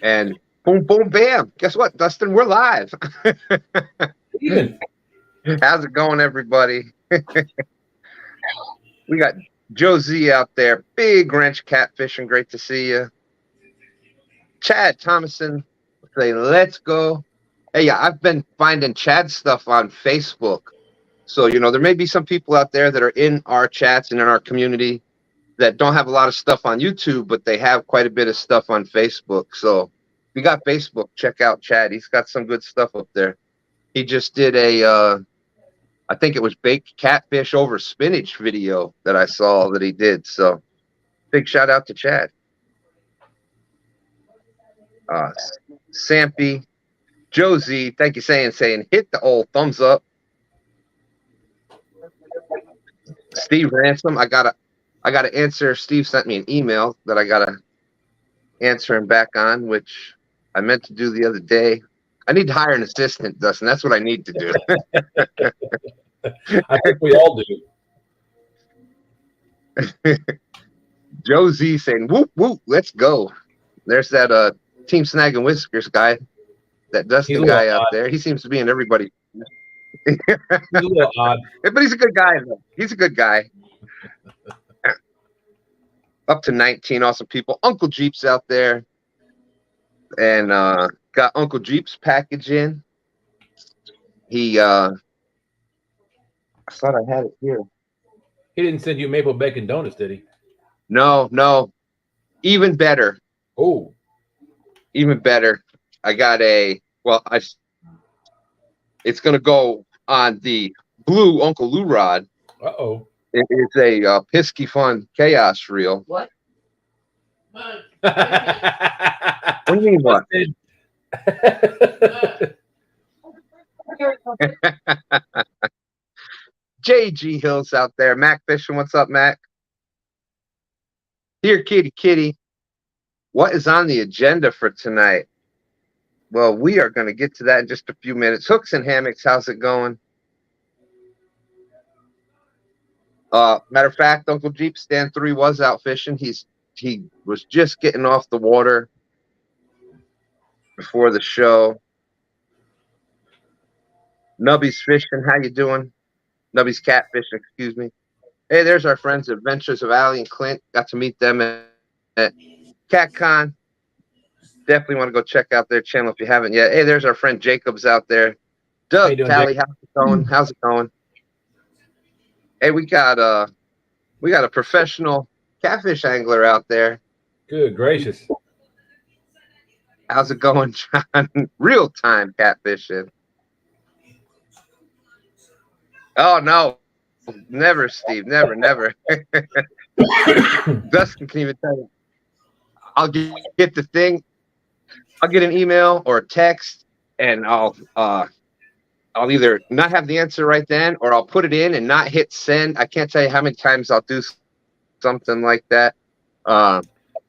And boom, boom, bam. Guess what, Dustin? We're live. Even. How's it going, everybody? We got Joe Z out there. Big wrench catfishing. Great to see you. Chad Thomason say, let's go. Hey, yeah, I've been finding Chad stuff on Facebook. So, there may be some people out there that are in our chats and in our community that don't have a lot of stuff on YouTube, but they have quite a bit of stuff on Facebook. So if you got Facebook, check out Chad. He's got some good stuff up there. He just did I think it was baked catfish over spinach video that I saw that he did. So big shout out to Chad. Sampy, Josie, thank you saying hit the old thumbs up. Steve Ransom, I gotta answer. Steve sent me an email that I gotta answer him back on, which I meant to do the other day. I need to hire an assistant, Dustin. That's what I need to do. I think we all do. Josie saying, whoop, whoop, let's go. There's that Team Snag and Whiskers guy, that Dustin guy out there. He seems to be in everybody. He's a little odd. But he's a good guy, though. He's a good guy. Up to 19 awesome people. Uncle Jeep's out there. And got Uncle Jeep's package in. He I thought I had it here. He didn't send you maple bacon donuts, did he? No. Even better. Oh. Even better. I got it's gonna go on the blue Uncle Lou rod. Uh-oh. It is a Pisky Fun Chaos reel. What? What do you mean what? JG Hill's out there. Mac Fishing, what's up, Mac? Here, kitty. What is on the agenda for tonight? Well, we are going to get to that in just a few minutes. Hooks and hammocks, how's it going? Matter of fact, Uncle Jeep Stand 3 was out fishing. He was just getting off the water before the show. Nubby's Fishing, how you doing? Nubby's Catfishing, excuse me. Hey, there's our friends, Adventures of Allie and Clint. Got to meet them at CatCon. Definitely want to go check out their channel if you haven't yet. Hey, there's our friend Jacob's out there. Doug, Tally, how's it going? How's it going? Hey, we got a professional catfish angler out there. Good gracious. How's it going, John? Real time catfishing. Oh no. Never, Steve. Never. Dustin can even tell you. I'll get the thing. I'll get an email or a text, and I'll either not have the answer right then, or I'll put it in and not hit send. I can't tell you how many times I'll do something like that.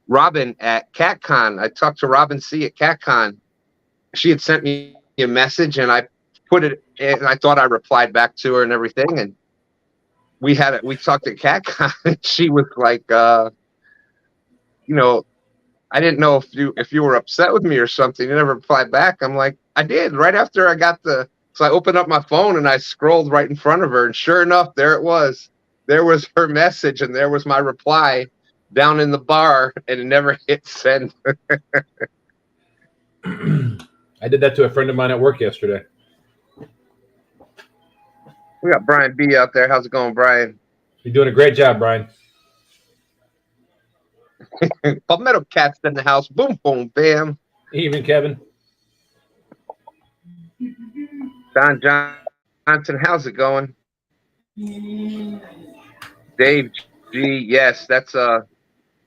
Robin at CatCon, I talked to Robin C at CatCon. She had sent me a message, and I put it in, and I thought I replied back to her and everything, and we talked at CatCon, and she was like, I didn't know if you were upset with me or something. You never replied back. I'm like, I did right after I got so I opened up my phone and I scrolled right in front of her, and sure enough, there it was. There was her message, and there was my reply down in the bar, and it never hit send. I did that to a friend of mine at work yesterday. We got Brian B out there. How's it going, Brian? You're doing a great job, Brian. Palmetto Cat's in the house. Boom, boom, bam. Even Kevin. Don Johnson, how's it going? Dave G, yes, that's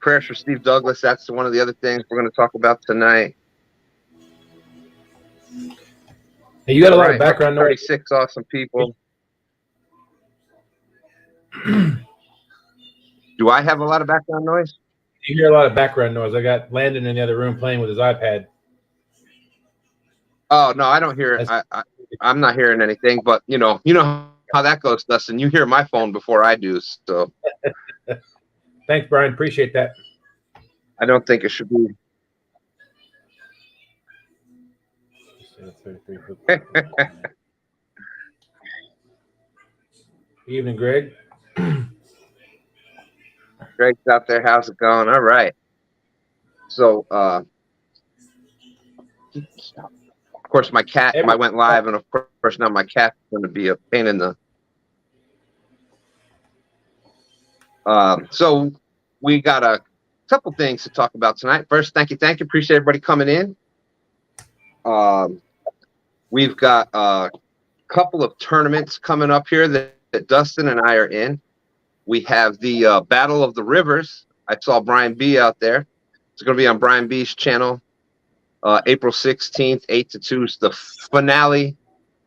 prayers for Steve Douglas. That's one of the other things we're going to talk about tonight. Hey, you got a lot of background noise. 36 awesome people. Do I have a lot of background noise? You hear a lot of background noise. I got Landon in the other room playing with his iPad. Oh no, I don't hear it. I'm not hearing anything, but you know how that goes, Dustin. You hear my phone before I do, so. Thanks, Brian. Appreciate that. I don't think it should be. Evening, Greg. Greg's out there. How's it going? All right. So, of course, my cat went live, and of course, now my cat's going to be a pain in the. So we got a couple things to talk about tonight. First, thank you. Appreciate everybody coming in. We've got a couple of tournaments coming up here that Dustin and I are in. We have the Battle of the Rivers. I saw Brian B out there. It's going to be on Brian B's channel. April 16th, 8 to 2 is the finale.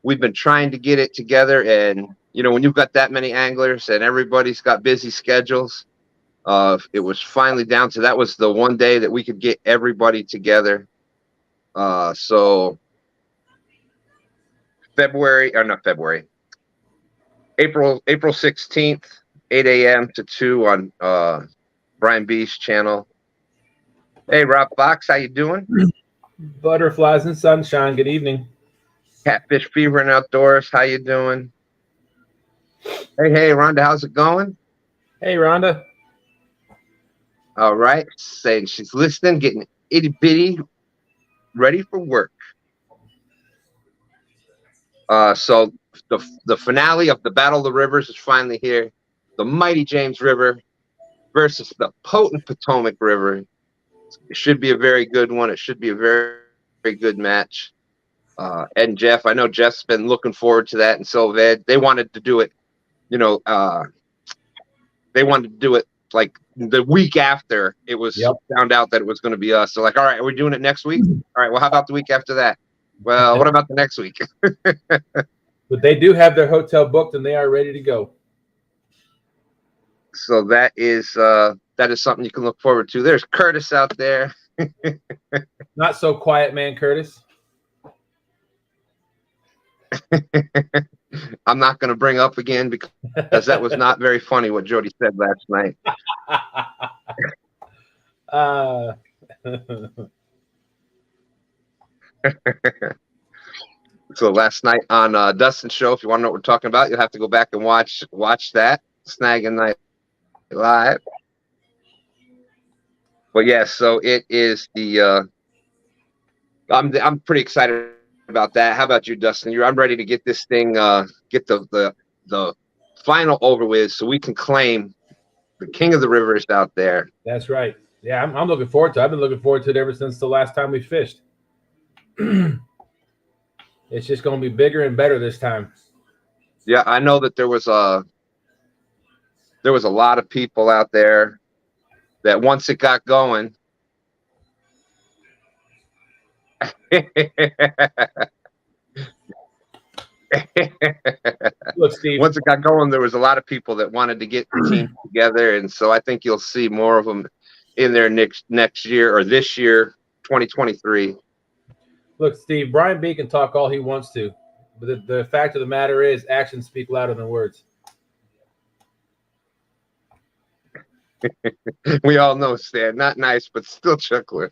We've been trying to get it together, and when you've got that many anglers and everybody's got busy schedules, it was finally down to that was the one day that we could get everybody together. So April 16th, 8 a.m. to 2 on Brian B's channel. Hey, Rob Fox, how you doing? Butterflies and sunshine. Good evening. Catfish Fever and Outdoors, how you doing? Hey, Rhonda, how's it going? Hey, Rhonda. All right, saying she's listening, getting itty bitty, ready for work. So the finale of the Battle of the Rivers is finally here. The mighty James River versus the potent Potomac River. It should be a very good one. It should be a very, very good match. Ed and Jeff, I know Jeff's been looking forward to that, and so have Ed. They wanted to do it, they wanted to do it like the week after it was found out that it was going to be us. So like, all right, are we doing it next week? All right, well, how about the week after that? Well, what about the next week? But they do have their hotel booked, and they are ready to go. So that is something you can look forward to. There's Curtis out there. Not so quiet, man, Curtis. I'm not going to bring up again because that was not very funny what Jody said last night. So last night on Dustin's show, if you want to know what we're talking about, you'll have to go back and watch that Snagging Night Live. But yeah, so it is the I'm pretty excited about that. How about you, Dustin? I'm ready to get this thing get the final over with so we can claim the king of the rivers out there. That's right. Yeah, I'm looking forward to it. I've been looking forward to it ever since the last time we fished. It's just going to be bigger and better this time. Yeah, I know that there was a lot of people out there that once it got going. Look, Steve. Once it got going, there was a lot of people that wanted to get the team together, and so I think you'll see more of them in there next year or this year, 2023. Look, Steve, Brian B can talk all he wants to, but the fact of the matter is actions speak louder than words. We all know, Stan. Not nice, but still chuckler.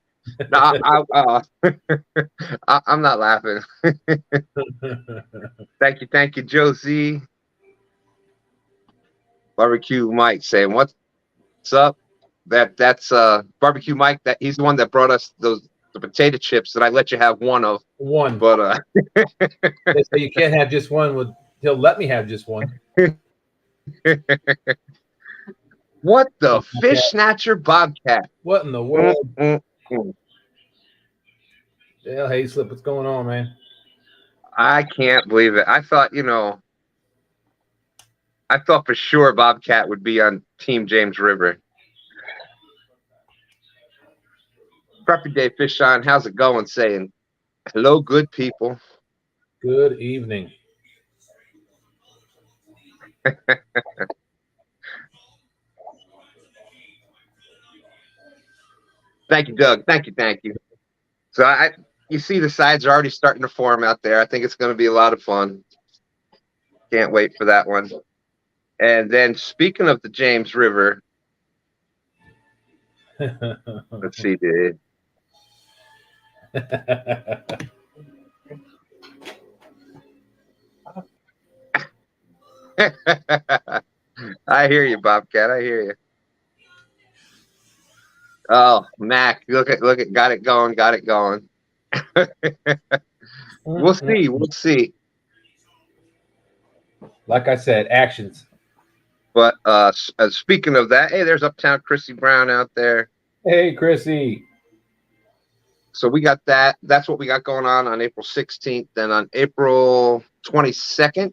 No, I'm not laughing. Thank you, Josie. Barbecue Mike saying, "What's up?" That's Barbecue Mike. That he's the one that brought us the potato chips that I let you have one of. One, but they say you can't have just one. He'll let me have just one. What the fish snatcher bobcat? What in the world? Yeah, Hayslip, what's going on, man? I can't believe it. I thought for sure Bobcat would be on Team James River. Preppy Day Fish on, how's it going? Saying hello, good people. Good evening. Thank you, Doug. Thank you. So you see the sides are already starting to form out there. I think it's going to be a lot of fun. Can't wait for that one. And then speaking of the James River, let's see, dude. I hear you, Bobcat. I hear you. Oh, Mac, look at, got it going, got it going. We'll see, we'll see. Like I said, actions. But speaking of that, hey, there's Uptown Chrissy Brown out there. Hey, Chrissy. So we got that. That's what we got going on April 16th. Then on April 22nd, I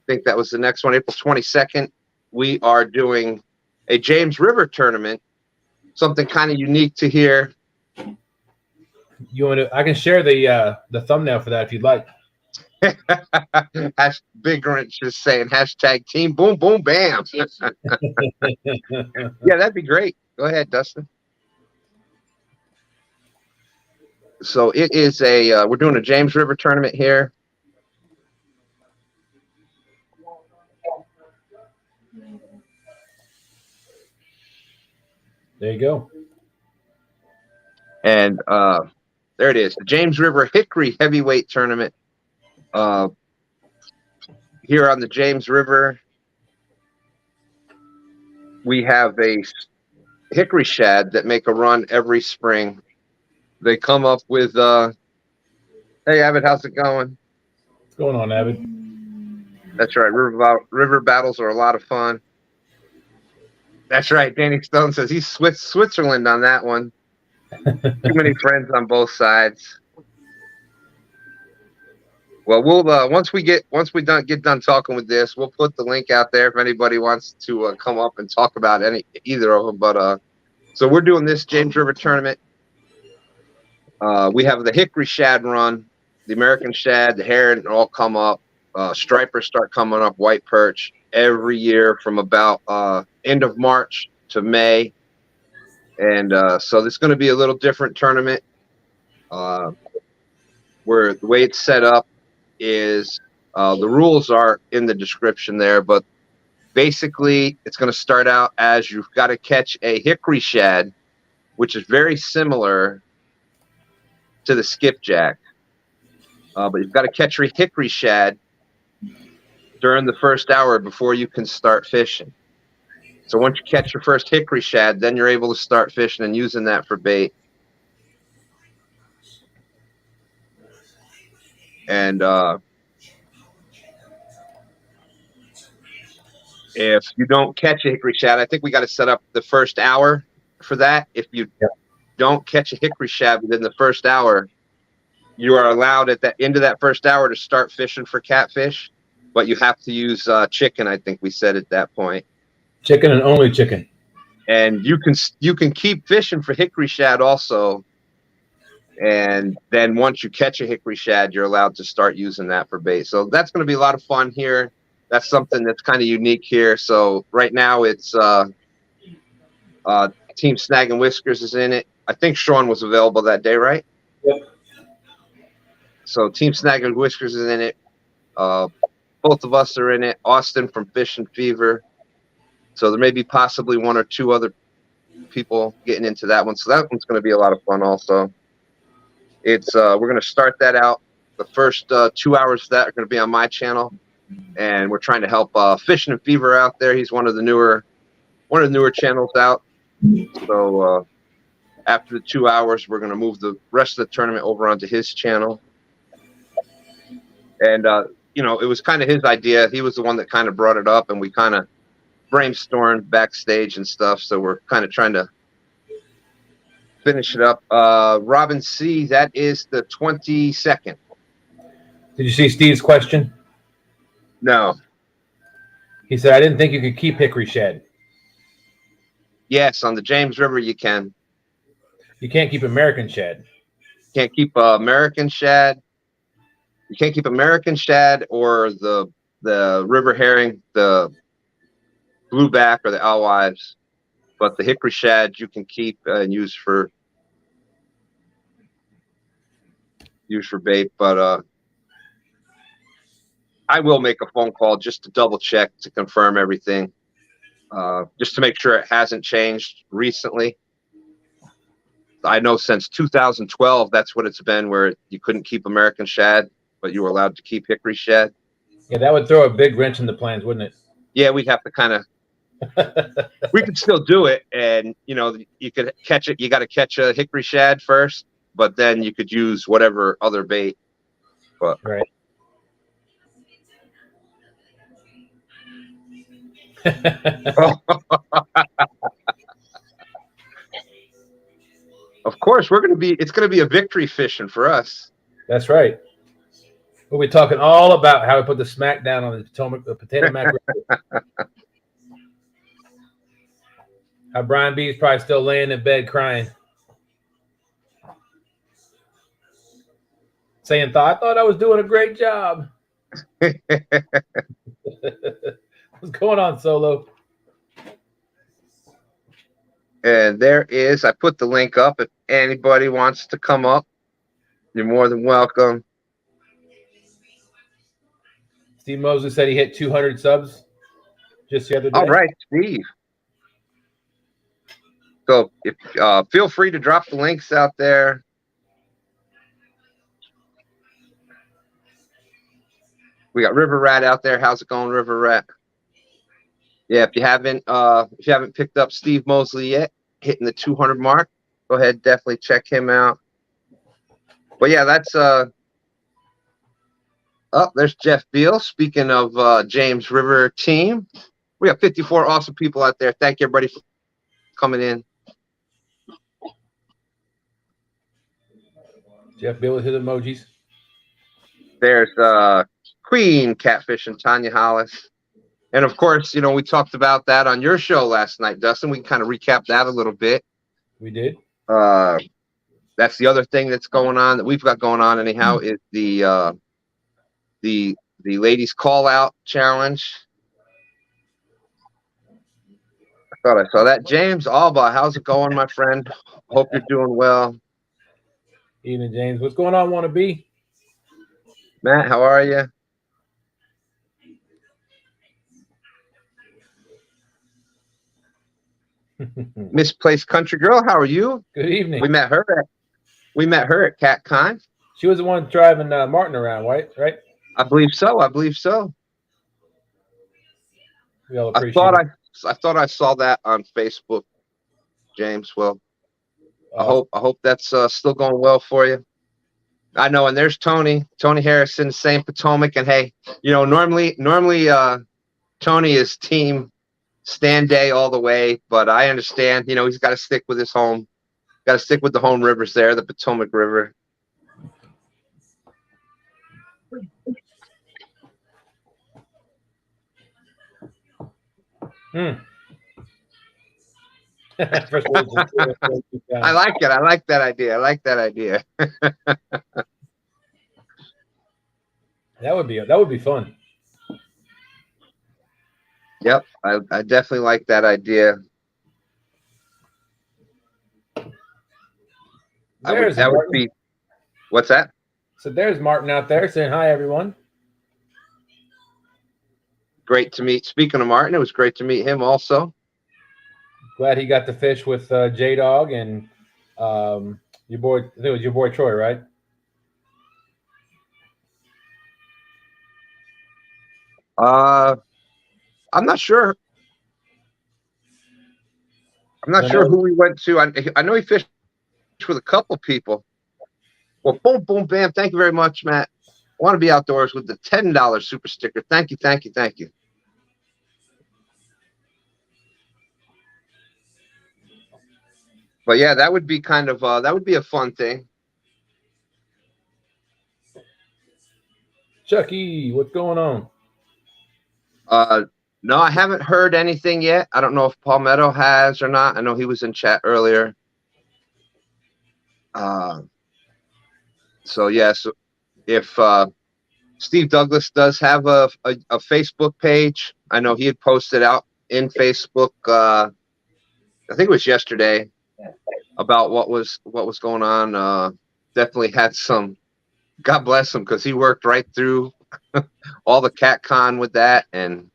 think that was the next one. April 22nd, we are doing a James River tournament. Something kind of unique to here. You want to? I can share the thumbnail for that if you'd like. Big Grinch is saying hashtag team boom boom bam. Yeah, that'd be great. Go ahead, Dustin. So it is we're doing a James River tournament here. There you go. And there it is, the James River Hickory Heavyweight Tournament. Here on the James River, we have a hickory shad that make a run every spring. They come up with, hey, Avid, how's it going? What's going on, Avid? That's right. River battles are a lot of fun. That's right. Danny Stone says he's Switzerland on that one. Too many friends on both sides. Well, we'll once we get done talking with this, we'll put the link out there if anybody wants to come up and talk about either of them. But so we're doing this James River tournament. We have the hickory shad run, the American shad, the heron all come up. Stripers start coming up, white perch every year from about end of March to May. And so this is going to be a little different tournament. Where the way it's set up is the rules are in the description there, but basically it's going to start out as you've got to catch a hickory shad, which is very similar to the skipjack. But you've got to catch your hickory shad during the first hour before you can start fishing. So once you catch your first hickory shad, then you're able to start fishing and using that for bait. And if you don't catch a hickory shad, I think we got to set up the first hour for that. If you don't catch a hickory shad within the first hour, you are allowed at the end of that first hour to start fishing for catfish, but you have to use chicken. I think we said at that point. Chicken and only chicken. And you can keep fishing for hickory shad also. And then once you catch a hickory shad, you're allowed to start using that for bait. So that's going to be a lot of fun here. That's something that's kind of unique here. So right now it's Team Snag and Whiskers is in it. I think Sean was available that day, right? Yep. So Team Snag and Whiskers is in it. Both of us are in it. Austin from Fish and Fever. So there may be possibly one or two other people getting into that one. So that one's going to be a lot of fun also. It's we're going to start that out. The first 2 hours of that are going to be on my channel, and we're trying to help Fishing and Fever out there. He's one of the newer channels out. So after the 2 hours, we're going to move the rest of the tournament over onto his channel. And it was kind of his idea. He was the one that kind of brought it up, and we kind of brainstormed backstage and stuff. So we're kind of trying to finish it up. Robin C, that is the 22nd. Did you see Steve's question? No. He said, I didn't think you could keep hickory shad. Yes, on the James River you can. You can't keep American shad. Can't keep American shad. You can't keep American shad or the river herring, the blueback or the alewives. But the hickory shad you can keep and use for bait. But I will make a phone call just to double check to confirm everything, just to make sure it hasn't changed recently. I know since 2012 that's what it's been, where you couldn't keep American shad, but you were allowed to keep hickory shad. Yeah, that would throw a big wrench in the plans, wouldn't it? Yeah, we'd have to kind of. We could still do it, and you could catch it. You got to catch a hickory shad first, but then you could use whatever other bait. But Right. of course, it's gonna be a victory fishing for us. That's right. We'll be talking all about how we put the smack down on the potato mac. How Brian B is probably still laying in bed crying, saying, I thought I was doing a great job. What's going on, Solo? And there is, I put the link up. If anybody wants to come up, you're more than welcome. Steve Mosley said he hit 200 subs just the other day. All right, Steve. So if feel free to drop the links out there. We got River Rat out there. How's it going, River Rat? Yeah, if you haven't picked up Steve Mosley yet, hitting the 200 mark, go ahead, definitely check him out. But yeah, that's there's Jeff Beal. Speaking of James River team, we got 54 awesome people out there. Thank you, everybody, for coming in. Jeff Beal with his emojis. There's Queen Catfish and Tanya Hollis. And of course, we talked about that on your show last night, Dustin. We can kind of recap that a little bit. We did. That's the other thing that's going on, that we've got going on anyhow, is the ladies call out challenge. I thought I saw that. James Alba, how's it going, my friend? Hope you're doing well. Evening, James. What's going on, wannabe? Matt, how are you? Misplaced Country Girl, how are you? Good evening. We met her at CatCon. She was the one driving Martin around, right? I believe so. We all appreciate it. I thought I saw that on Facebook, James. Well, I hope that's still going well for you. I know, and there's Tony Harrison, same Potomac, and hey, normally Tony is team Stand Day all the way, but I understand, he's got to stick with his home, got to stick with the home rivers there, the Potomac River. I like it. I like that idea. That would be fun. Yep, I definitely like that idea. That would be. What's that? So there's Martin out there saying hi, everyone. Great to meet. Speaking of Martin, it was great to meet him also. Glad he got to fish with J Dog and your boy. I think it was your boy Troy, right? I'm not sure. Who we went to. I know he fished with a couple people. Well, boom, boom, bam. Thank you very much, Matt. Want to be outdoors with the $10 super sticker. Thank you. But yeah, that would be a fun thing. Chucky, what's going on? No, I haven't heard anything yet. I don't know if Palmetto has or not. I know he was in chat earlier. So yes, if Steve Douglas does have a Facebook page, I know he had posted out in Facebook. I think it was yesterday, about what was going on. Definitely had some. God bless him, because he worked right through all the CatCon with that, and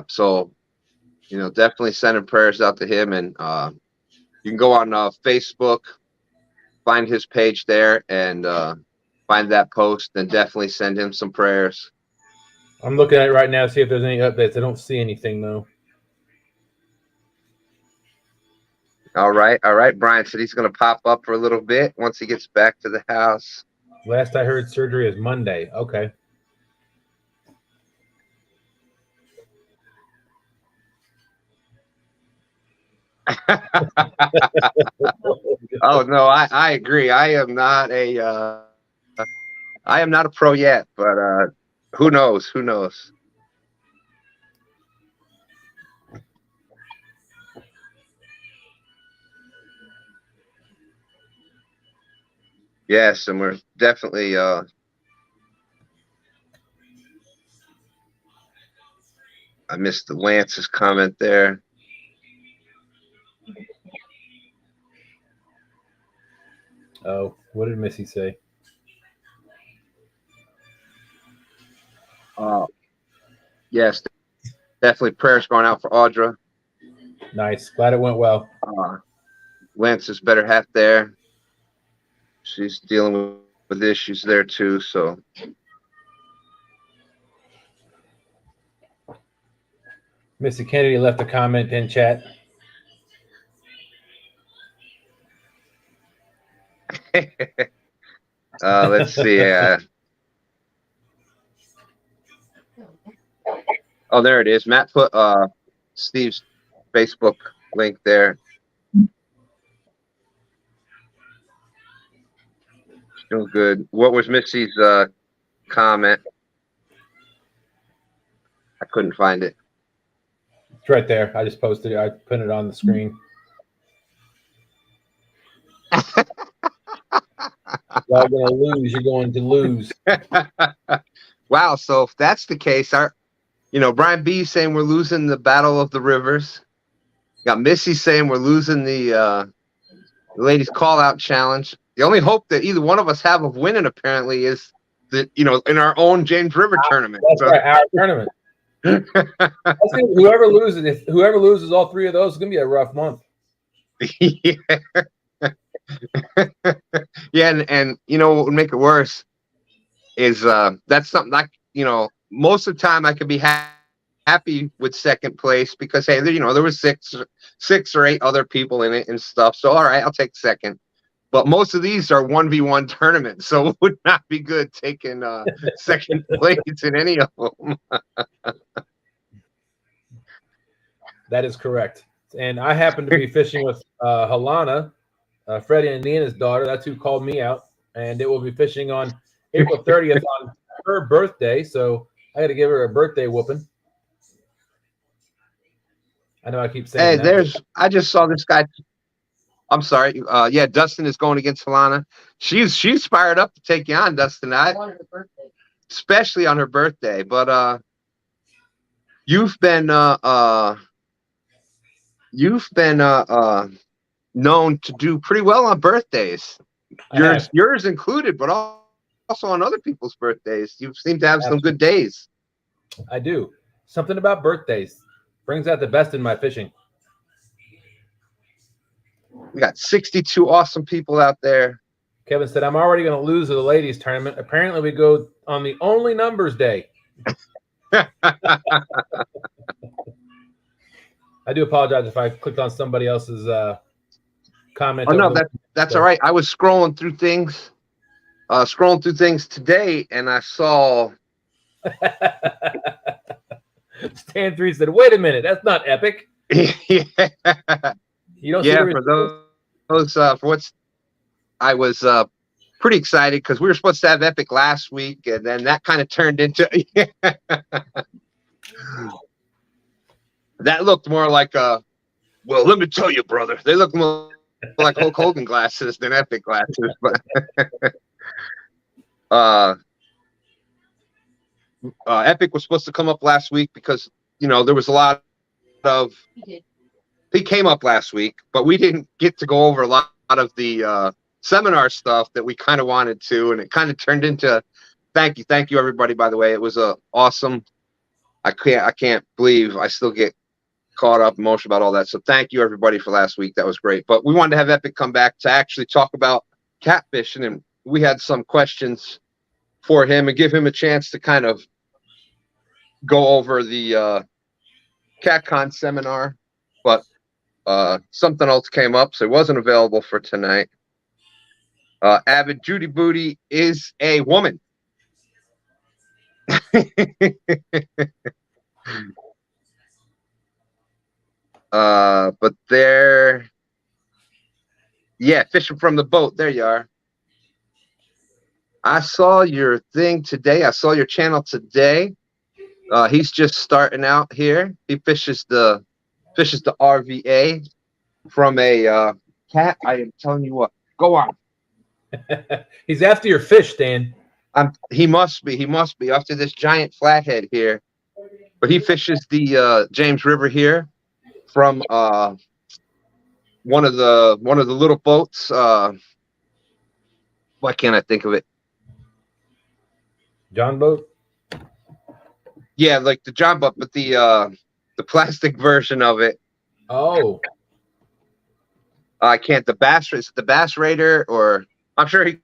so definitely sending prayers out to him. And you can go on Facebook, find his page there, and find that post, and definitely send him some prayers. I'm looking at it right now to see if there's any updates. I don't see anything though. All right. Brian said he's going to pop up for a little bit once he gets back to the house. Last I heard, surgery is Monday. Okay. Oh no, I agree. I am not a pro yet, but who knows? Who knows? Yes, and we're definitely I missed the Lance's comment there. Oh, what did Missy say? Yes, definitely prayers going out for Audra. Nice. Glad it went well. Lance's better half there. She's dealing with issues there too, so. Missy Kennedy left a comment in chat. Let's see. Oh, there it is. Matt put Steve's Facebook link there. Still good. What was Missy's comment? I couldn't find it. It's right there. I just posted it. I put it on the screen. Y'all gonna lose. You're going to lose. Wow. So if that's the case, Brian B saying we're losing the Battle of the Rivers. Got Missy saying we're losing the ladies call out challenge. The only hope that either one of us have of winning apparently is that in our own James River tournament. That's right, our tournament. Whoever loses all three of those is gonna be a rough month. Yeah. Yeah, and what would make it worse is that's something like most of the time I could be happy with second place because hey, there was six or eight other people in it and stuff. So all right, I'll take second. But most of these are 1v1 tournaments, so it would not be good taking second place in any of them. That is correct. And I happen to be fishing with Halana, Freddie and Nina's daughter. That's who called me out. And it will be fishing on April 30th on her birthday. So I got to give her a birthday whooping. I know I keep saying that. I just saw this guy. I'm sorry. Yeah, Dustin is going against Halana. She's fired up to take you on, Dustin. Especially on her birthday. But you've been known to do pretty well on birthdays. Yours included, but also on other people's birthdays. You seem to have some good days. I do. Something about birthdays brings out the best in my fishing. We got 62 awesome people out there. Kevin said, I'm already going to lose to the ladies tournament. Apparently we go on the only numbers day. I do apologize if I clicked on somebody else's comment. Oh, no, that's all right. I was scrolling through things today, and I saw Stan 3 said, wait a minute, that's not epic. Yeah. You don't for what's I was pretty excited because we were supposed to have epic last week, and then that kind of turned into that looked more like well, let me tell you, brother, they look more like Hulk Hogan glasses than epic glasses. But epic was supposed to come up last week because there was a lot of he came up last week, but we didn't get to go over a lot of the seminar stuff that we kind of wanted to, and it kind of turned into thank you everybody, by the way. It was awesome. I can't believe I still get caught up emotional about all that. So thank you everybody for last week. That was great. But we wanted to have Epic come back to actually talk about catfishing, and we had some questions for him and give him a chance to kind of go over the CatCon seminar, but something else came up, so it wasn't available for tonight. Avid Judy Booty is a woman. But they're, yeah, fishing from the boat. There you are. I saw your thing today. I saw your channel today. He's just starting out here. He fishes the RVA from a cat. I am telling you what. Go on. He's after your fish, Dan. He must be after this giant flathead here. But he fishes the James River here from one of the little boats. Why can't I think of it? John boat? Yeah, like the John boat, but the plastic version of it. Oh. I can't. The Bass, is it the Bass Raider, or I'm sure he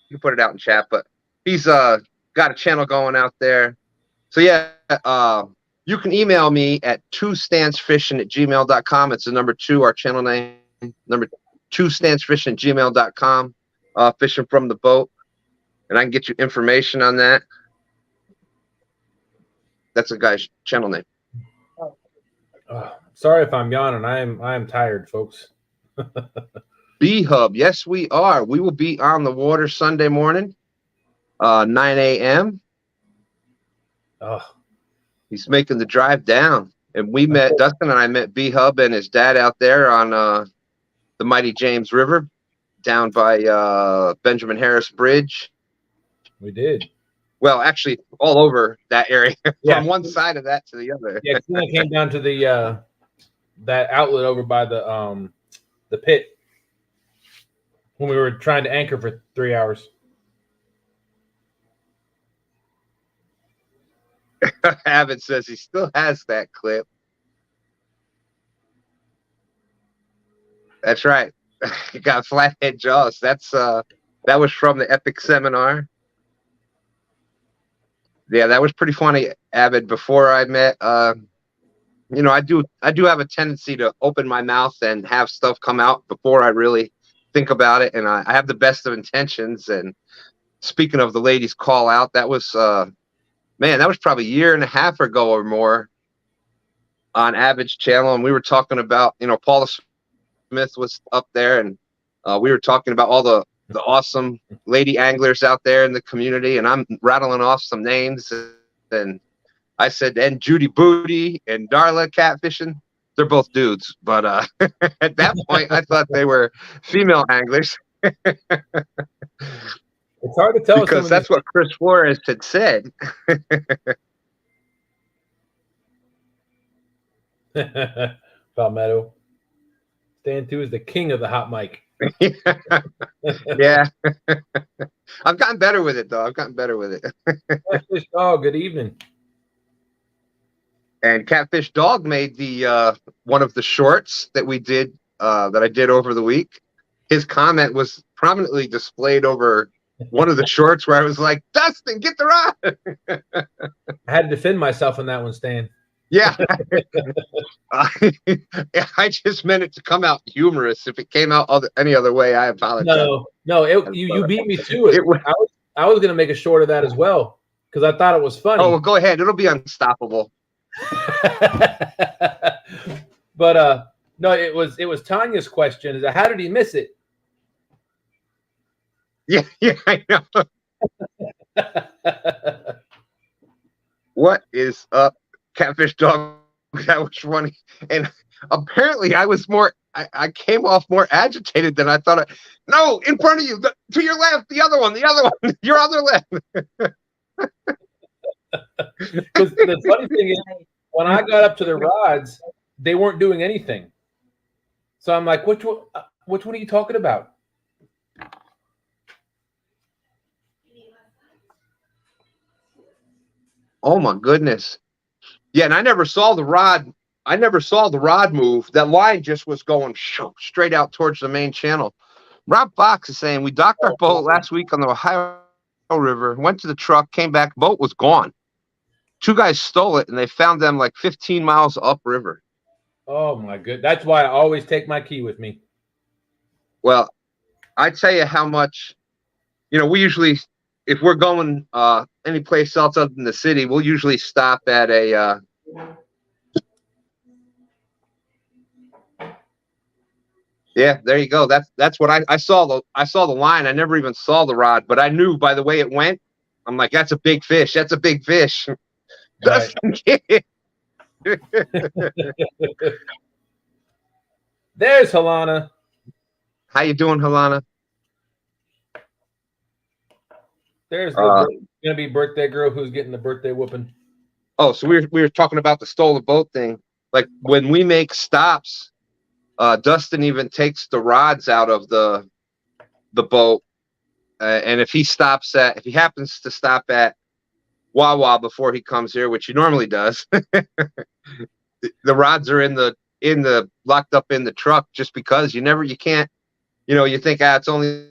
can put it out in chat, but he's got a channel going out there. So yeah, you can email me at 2standsfishing@gmail.com. It's the number 2, our channel name, number 2standsfishing@gmail.com. Fishing from the boat, and I can get you information on that. That's a guy's channel name. Sorry if I'm yawning. I am tired, folks. B-Hub, yes, we are. We will be on the water Sunday morning, 9 a.m. Oh. He's making the drive down, and we met Dustin and I met B-Hub and his dad out there on the mighty James River, down by Benjamin Harris Bridge. We did. Well, actually, all over that area, Yeah. from one side of that to the other. Yeah, I came down to the that outlet over by the pit when we were trying to anchor for 3 hours. Avid says he still has that clip. That's right. He got flathead jaws. That's that was from the Epic seminar. Yeah, that was pretty funny, Avid. Before I met, you know, I do have a tendency to open my mouth and have stuff come out before I really think about it, and I have the best of intentions. And speaking of the ladies call out, that was man, that was probably a year and a half ago or more on Avid's channel, and we were talking about, you know, Paula Smith was up there, and we were talking about all the awesome lady anglers out there in the community, and I'm rattling off some names, and I said, and Judy Booty and Darla catfishing. They're both dudes, but at that point I thought they were female anglers. It's hard to tell because that's what Chris Flores had said. Palmetto. Stan 2 is the king of the hot mic. Yeah. I've gotten better with it, though. I've gotten better with it. Catfish Dog, good evening. And Catfish Dog made the one of the shorts that we did, that I did over the week. His comment was prominently displayed over one of the shorts where I was like, Dustin, get the rod. I had to defend myself on that one, Stan. Yeah. I just meant it to come out humorous. If it came out any other way, I apologize. No, you beat me to it. I was going to make a short of that as well because I thought it was funny. Oh, well, go ahead. It'll be unstoppable. But no, it was Tanya's question. Is that how did he miss it? Yeah, I know. What is up, Catfish Dog? That was funny. And apparently I was I came off more agitated than I thought. No, in front of you, to your left, the other one, your other left. Because the funny thing is, when I got up to the rods, they weren't doing anything. So I'm like, which one are you talking about? Oh my goodness. Yeah, and I never saw the rod. I never saw the rod move. That line just was going straight out towards the main channel. Rob Fox is saying, we docked our boat last week on the Ohio River, went to the truck, came back, boat was gone. two guys stole it, and they found them like 15 miles upriver. Oh my good. That's why I always take my key with me. Well, I tell you how much. We usually, if we're going any place else other than the city, we'll usually stop at a. Yeah, there you go. That's what I saw. I saw the line. I never even saw the rod, but I knew by the way it went. I'm like, that's a big fish. That's a big fish. Right. There's Halana. How you doing, Halana? There's the gonna be birthday girl who's getting the birthday whooping. Oh, so we were talking about the stole the boat thing. Like when we make stops, Dustin even takes the rods out of the boat, and if he happens to stop at Wawa before he comes here, which he normally does, the rods are in the locked up in the truck just because you can't, you think it's only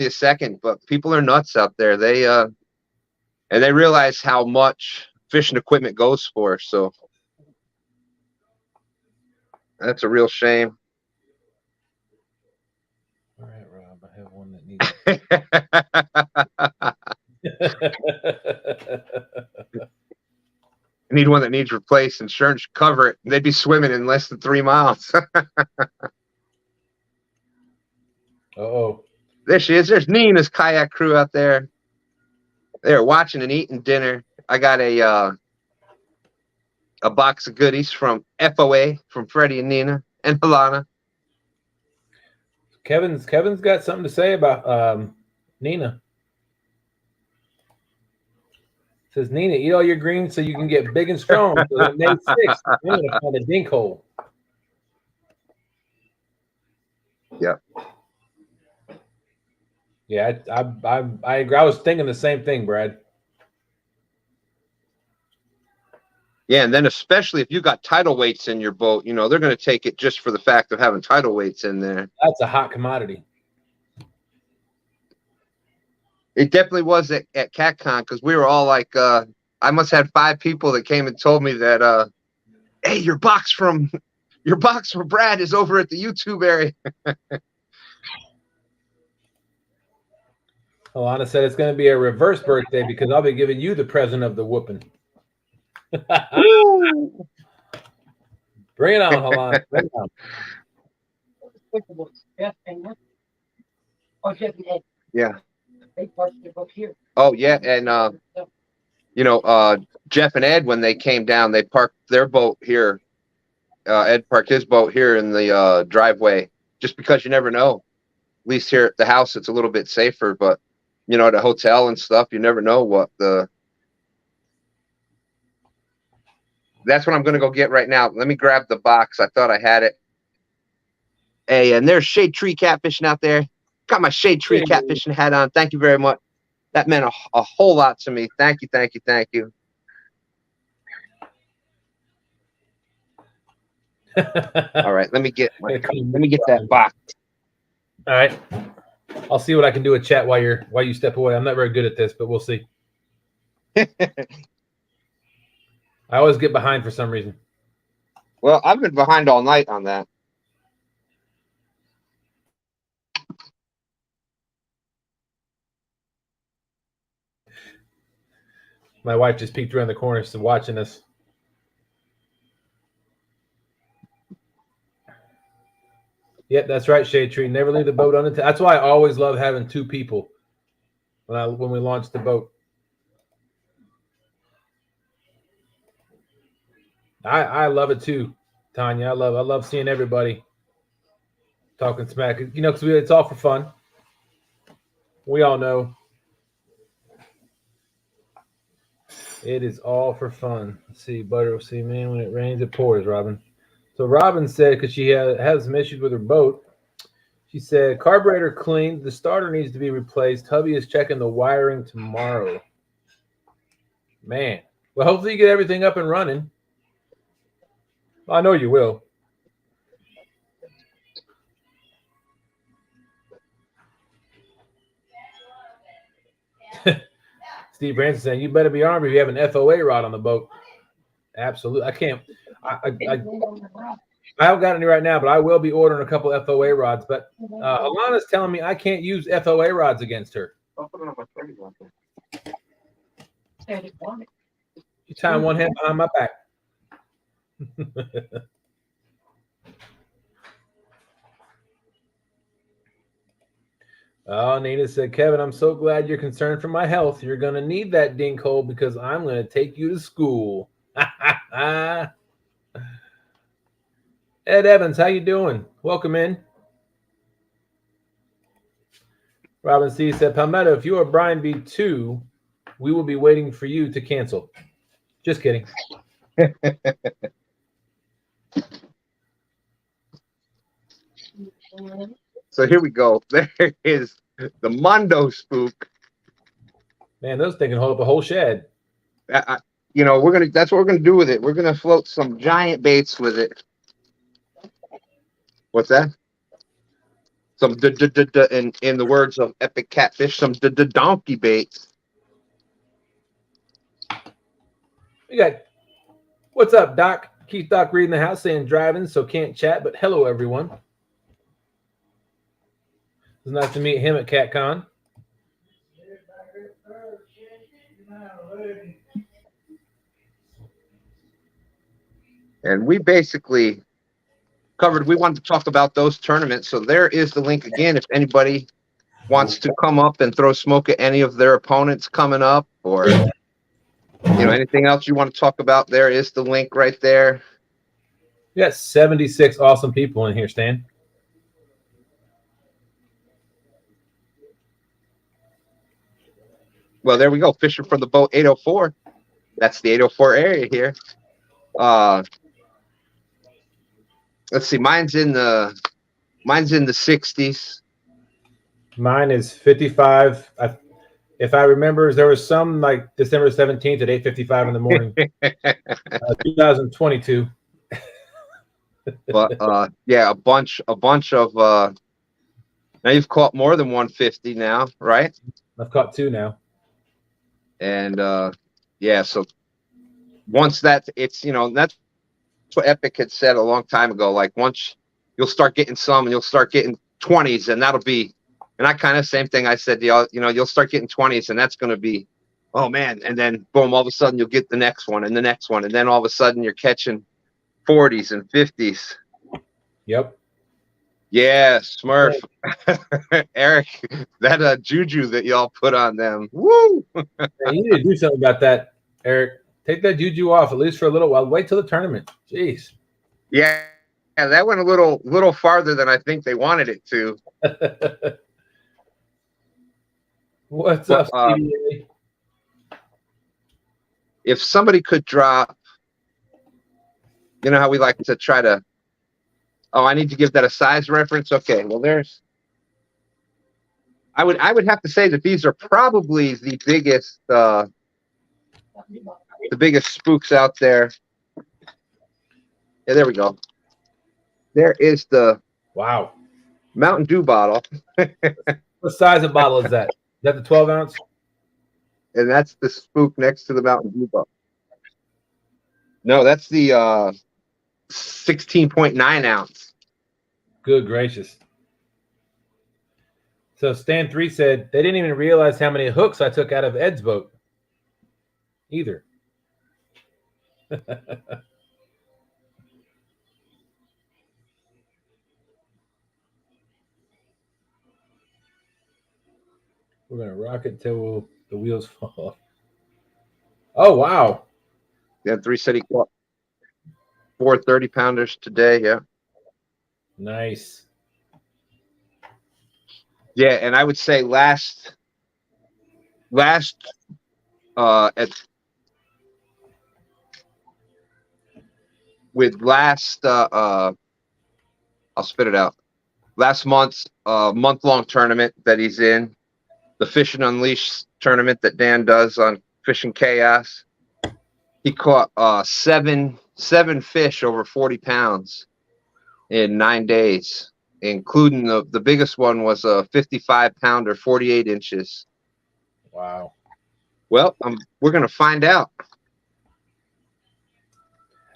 a second, but people are nuts out there. They and they realize how much fishing equipment goes for, so that's a real shame. All right, Rob, I have one that needs. I need one that needs replaced. Insurance should cover it. They'd be swimming in less than 3 miles. Oh, there she is. There's Nina's kayak crew out there. They're watching and eating dinner. I got a box of goodies from FOA from Freddie and Nina and Halana. Kevin's got something to say about Nina. Says Nina, eat all your greens so you can get big and strong. So on May 6th, I'm gonna find a dink hole. Yep. Yeah, I agree. I was thinking the same thing, Brad. Yeah, and then especially if you got tidal weights in your boat, they're going to take it just for the fact of having tidal weights in there. That's a hot commodity. It definitely was at CatCon because we were all like, I must have 5 people that came and told me that, hey, your box from Brad is over at the YouTube area. Alana said it's going to be a reverse birthday because I'll be giving you the present of the whooping. Bring it on, Halana. Bring it on. Yeah. Oh yeah, and Jeff and Ed, when they came down, they parked their boat here. Ed parked his boat here in the driveway, just because you never know. At least here at the house, it's a little bit safer, but at a hotel and stuff, you never know what the. That's what I'm going to go get right now. Let me grab the box. I thought I had it. Hey, and there's Shade Tree Catfishing out there. Got my Shade Tree Catfishing hat on. Thank you very much. That meant a whole lot to me. Thank you, thank you, thank you. All right, let me get that box. All right, I'll see what I can do with chat while you step away. I'm not very good at this, but we'll see. I always get behind for some reason. Well, I've been behind all night on that. My wife just peeked around the corner, so watching us. Yep, that's right, Shade Tree. Never leave the boat unattended. That's why I always love having 2 people when we launch the boat. I love it too, Tanya. I love seeing everybody talking smack. Because it's all for fun. We all know it is all for fun. Let's see, butter. See, man, when it rains, it pours. Robin. So Robin said, because she has some issues with her boat, she said carburetor cleaned, the starter needs to be replaced. Hubby is checking the wiring tomorrow. Man, well, hopefully you get everything up and running. I know you will. Steve Branson saying, you better be armed if you have an FOA rod on the boat. Absolutely. I can't. I haven't got any right now, but I will be ordering a couple FOA rods. But Alana's telling me I can't use FOA rods against her. You tying one hand behind my back. Oh, Nina said, Kevin, I'm so glad you're concerned for my health. You're going to need that dink hole because I'm going to take you to school. Ed Evans, how you doing? Welcome in. Robin C said, Palmetto, if you are Brian B2, we will be waiting for you to cancel. Just kidding. So here we go. There is the Mondo Spook. Man, those things can hold up a whole shed. You know, that's what we're gonna do with it. We're gonna float some giant baits with it. What's that? Some in the words of Epic Catfish, some donkey baits. We got, what's up, Doc? Keith Doc reading the house saying driving, so can't chat, but hello, everyone. It's nice to meet him at CatCon. And we basically covered, we wanted to talk about those tournaments. So there is the link again. If anybody wants to come up and throw smoke at any of their opponents coming up, or anything else you want to talk about, there is the link right there. We got 76 awesome people in here, Stan. Well, there we go. Fishing from the boat 804. That's the 804 area here. Let's see. Mine's in the 60s. Mine is 55. If I remember, there was some like December 17th at 8:55 in the morning. 2022. But yeah, a bunch of now you've caught more than 150 now, right? I've caught 2 now. And yeah, so once that's what Epic had said a long time ago. Like once you'll start getting some, and you'll start getting 20s, and that'll be, and I kind of same thing I said, you'll start getting 20s, and that's going to be, oh man, and then boom, all of a sudden you'll get the next one and the next one, and then all of a sudden you're catching 40s and 50s. Yep. Yeah, Smurf. Eric, that juju that y'all put on them. Woo! Man, you need to do something about that, Eric. Take that juju off, at least for a little while. Wait till the tournament. Jeez. Yeah, that went a little farther than I think they wanted it to. What's up, CDA? If somebody could drop, you know how we like to try to, I need to give that a size reference. Okay, well I would have to say that these are probably the biggest spooks out there. Yeah, there we go. There is the Wow Mountain Dew bottle. What size of bottle is that? Is that the 12 ounce? And that's the spook next to the Mountain Dew bottle. No, that's the 16.9 ounce. Good gracious. So Stan 3 said they didn't even realize how many hooks I took out of Ed's boat either. We're going to rock it till the wheels fall off. Oh, wow. Yeah, 3 said he caught 4 30-pounders today, yeah. Nice. Yeah, and I would say last I'll spit it out. Last month's month-long tournament that he's in, the Fishing Unleashed tournament that Dan does on Fishing Chaos, he caught 7 fish over 40 pounds in 9 days, including the biggest one was a 55-pounder, 48 inches. Wow. Well, we're gonna find out.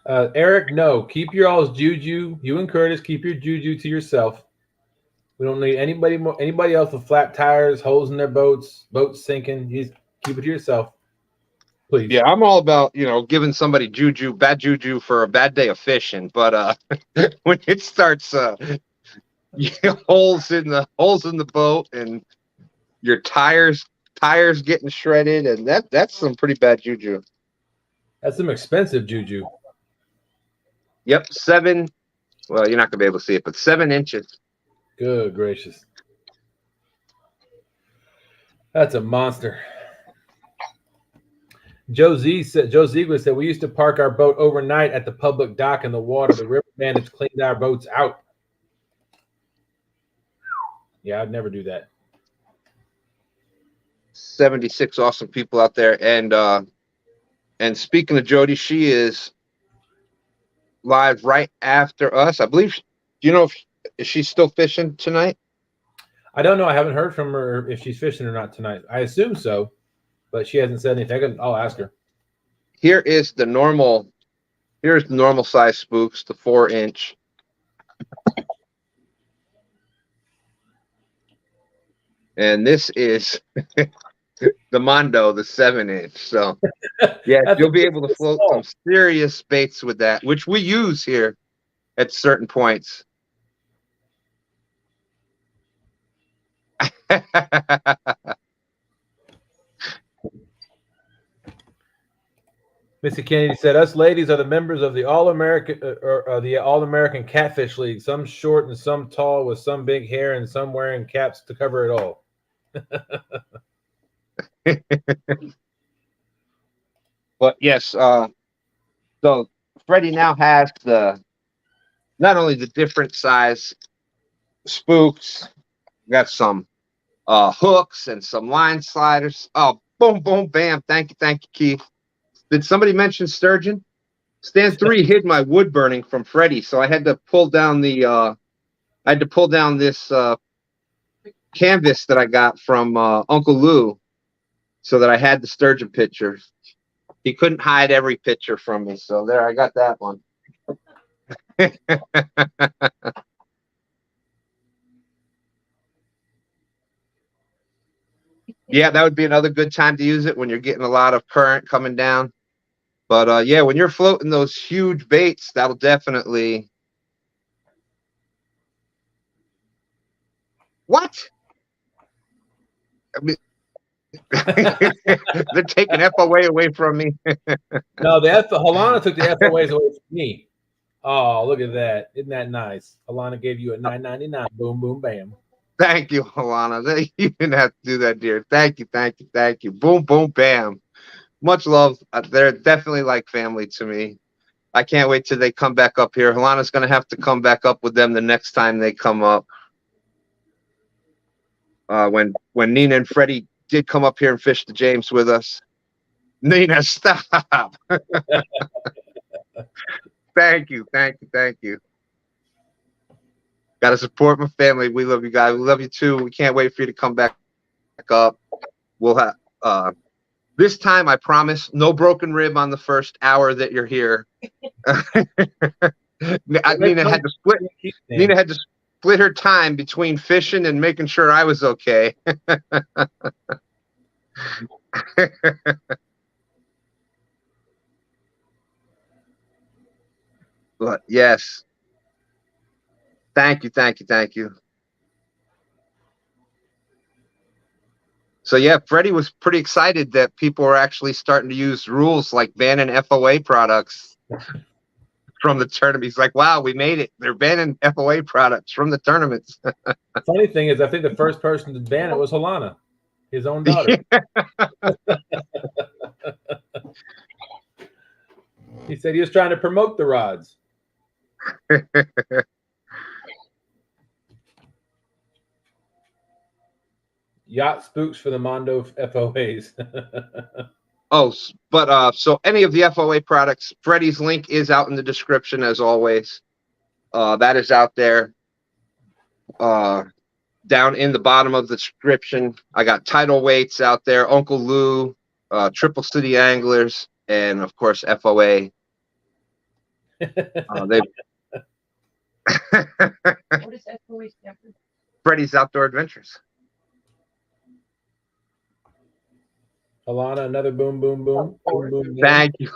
Eric, no. Keep your all's juju. You and Curtis, keep your juju to yourself. We don't need anybody else with flat tires, holes in their boats sinking. You just keep it to yourself, please. Yeah, I'm all about giving somebody bad juju for a bad day of fishing, but when it starts holes in the boat and your tires getting shredded, and that's some pretty bad juju. That's some expensive juju. Yep, 7. Well, you're not gonna be able to see it, but 7 inches. Good gracious. That's a monster. Joe Ziegler said we used to park our boat overnight at the public dock in the water. The river bandits cleaned our boats out. Yeah, I'd never do that. 76 awesome people out there, and speaking of Jody, she is live right after us, I believe. Do you know is she still fishing tonight? I don't know. I haven't heard from her if she's fishing or not tonight. I assume so, but she hasn't said anything. I'll ask her. Here's the normal size spooks, the 4-inch. And this is the Mondo, the 7-inch. So yeah, you'll be able to float some serious baits with that, which we use here at certain points. Missy Kennedy said, "Us ladies are the members of the All-American the All-American Catfish League. Some short and some tall, with some big hair and some wearing caps to cover it all." But yes, so Freddie now has not only the different size spooks, got some hooks and some line sliders. Oh, boom, boom, bam! Thank you, Keith. Did somebody mention sturgeon? Stand 3 hid my wood burning from Freddie, so I had to pull down this canvas that I got from Uncle Lou, so that I had the sturgeon picture. He couldn't hide every picture from me, so there, I got that one. Yeah, that would be another good time to use it when you're getting a lot of current coming down. But yeah, when you're floating those huge baits, that'll definitely. What? I mean, they're taking FOA away from me. No, Halana took the FOAs away from me. Oh, look at that! Isn't that nice? Halana gave you a $9.99. Boom, boom, bam. Thank you, Halana. You didn't have to do that, dear. Thank you. Boom, boom, bam. Much love. They're definitely like family to me. I can't wait till they come back up here. Halana's going to have to come back up with them the next time they come up. When Nina and Freddie did come up here and fish the James with us. Nina, stop. Thank you. Got to support my family. We love you guys. We love you too. We can't wait for you to come back up. We'll have this time, I promise, no broken rib on the first hour that you're here. Nina had to split her time between fishing and making sure I was okay. But yes. Thank you. So yeah, Freddie was pretty excited that people were actually starting to use rules like banning FOA products from the tournament. He's like, wow, we made it. They're banning FOA products from the tournaments. The funny thing is, I think the first person to ban it was Halana, his own daughter. He said he was trying to promote the rods. Yacht spooks for the Mondo FOAs. Oh, but so any of the FOA products, Freddie's link is out in the description as always. That is out there. Down in the bottom of the description, I got tidal weights out there. Uncle Lou, Triple City Anglers, and of course FOA. They What is FOA stand for? Freddie's Outdoor Adventures. Alana, another boom, boom, boom. Boom, boom, boom. Thank you.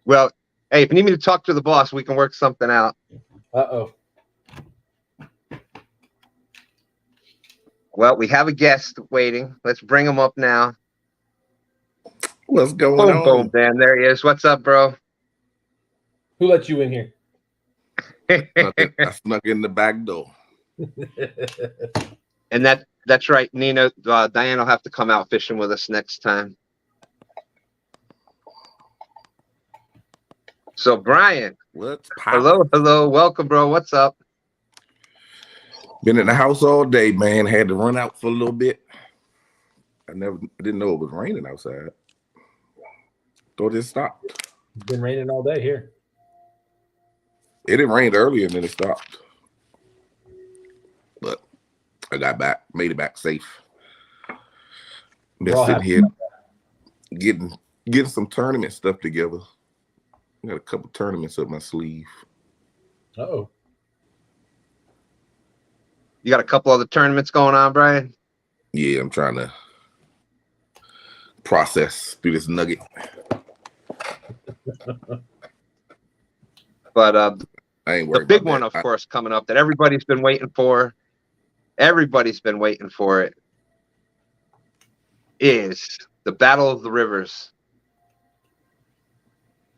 Well, hey, if you need me to talk to the boss, we can work something out. Uh-oh. Well, we have a guest waiting. Let's bring him up now. What's going Boom, on? boom, Dan. There he is. What's up, bro? Who let you in here? I snuck in the back door. And that's right, Nina. Diane will have to come out fishing with us next time. So, Brian. What's Hello, hello. Welcome, bro. What's up? Been in the house all day, man. Had to run out for a little bit. I didn't know it was raining outside. Thought it stopped. It's been raining all day here. It didn't rain earlier and then it stopped. But I got back, made it back safe. Been sitting here getting some tournament stuff together. Got a couple tournaments up my sleeve. Uh-oh. You got a couple other tournaments going on, Brian? Yeah, I'm trying to process through this nugget. But I ain't the worried big about one, that. of course, coming up that everybody's been waiting for. Everybody's been waiting for it. Is the Battle of the Rivers.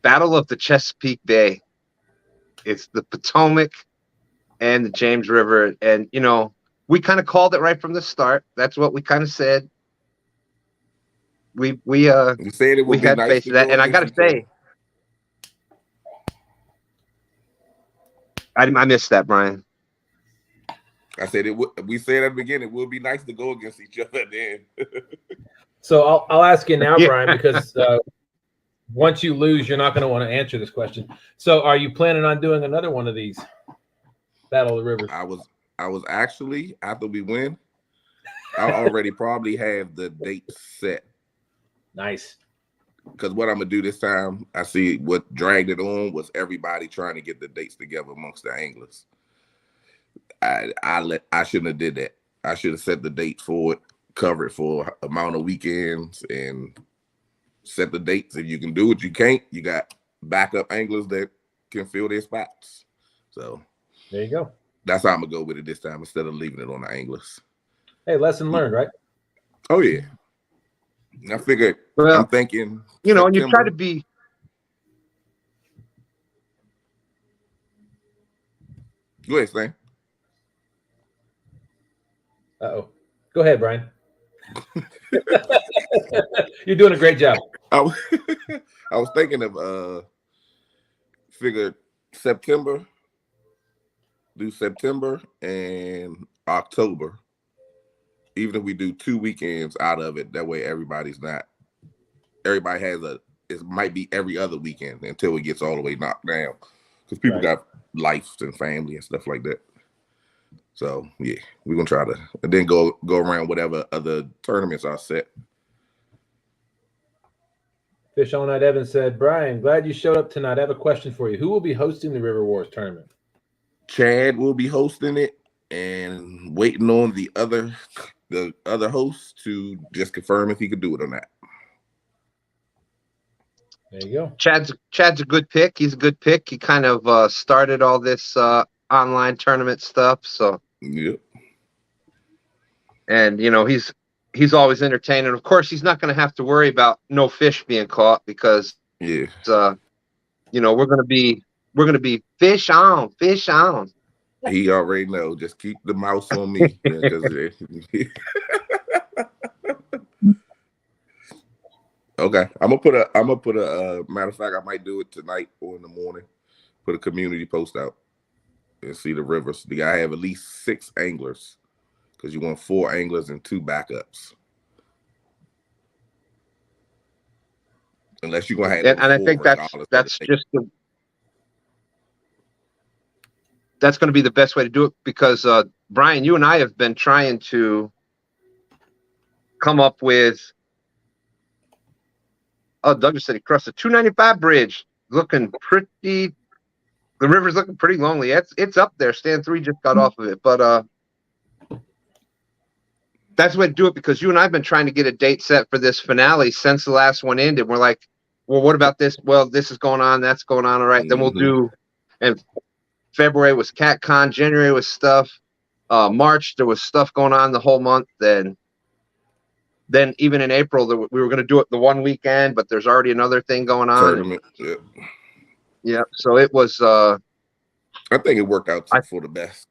Battle of the Chesapeake Bay. It's the Potomac and the James River. And, you know, we kind of called it right from the start. That's what we kind of said. We said it would be had nice faith to in that. go And I against got to each say, I missed that, Brian. I said it would. We said at the beginning it would be nice to go against each other then. So I'll ask you now, Yeah. Brian, because once you lose, you're not going to want to answer this question. So are you planning on doing another one of these Battle of the Rivers? I was actually, after we win, I already probably have the date set. Nice. Because what I'm gonna do this time, I see what dragged it on was everybody trying to get the dates together amongst the anglers. I shouldn't have did that. I should have set the date for it, cover it for amount of weekends, and set the dates. If you can do it, you can't. You got backup anglers that can fill their spots. So there you go. That's how I'm gonna go with it this time instead of leaving it on the anglers. Hey, lesson learned, right? Oh yeah. I figured. Well, I'm thinking. You know, September. and you try to be. Go ahead, Stan. Uh-oh. Go ahead, Brian. You're doing a great job. I was thinking of figured September. Do September and October. Even if we do 2 weekends out of it, that way everybody has it might be every other weekend until it gets all the way knocked down. Because people got lives and family and stuff like that. So yeah, we're gonna try to and then go around whatever other tournaments are set. Fish All Night Evan said, Brian, glad you showed up tonight. I have a question for you. Who will be hosting the River Wars tournament? Chad will be hosting it and waiting on the other host to just confirm if he could do it or not. There you go. Chad's a good pick. He's a good pick. He kind of started all this online tournament stuff. So yep. And you know he's always entertaining. Of course, he's not going to have to worry about no fish being caught because you know we're going to be fish on. He already know. Just keep the mouse on me. Okay, I'm gonna put a matter of fact, I might do it tonight or in the morning. Put a community post out and see the rivers. You gotta have at least 6 anglers because you want 4 anglers and 2 backups. Unless you're gonna have, and I think that's just that's going to be the best way to do it because Brian, you and I have been trying to come up with. Oh, Douglas said he crossed the 295 bridge. Looking pretty. The river's looking pretty lonely. It's up there. Stand 3 just got off of it, but that's the way to do it, because you and I have been trying to get a date set for this finale since the last one ended. We're like, well, what about this? Well, this is going on. That's going on. All right, then we'll do. And February was CatCon. January was stuff. March there was stuff going on the whole month. Then even in April we were going to do it the one weekend, but there's already another thing going on. Tournament. Yeah. Yeah. So it was. I think it worked out for the best.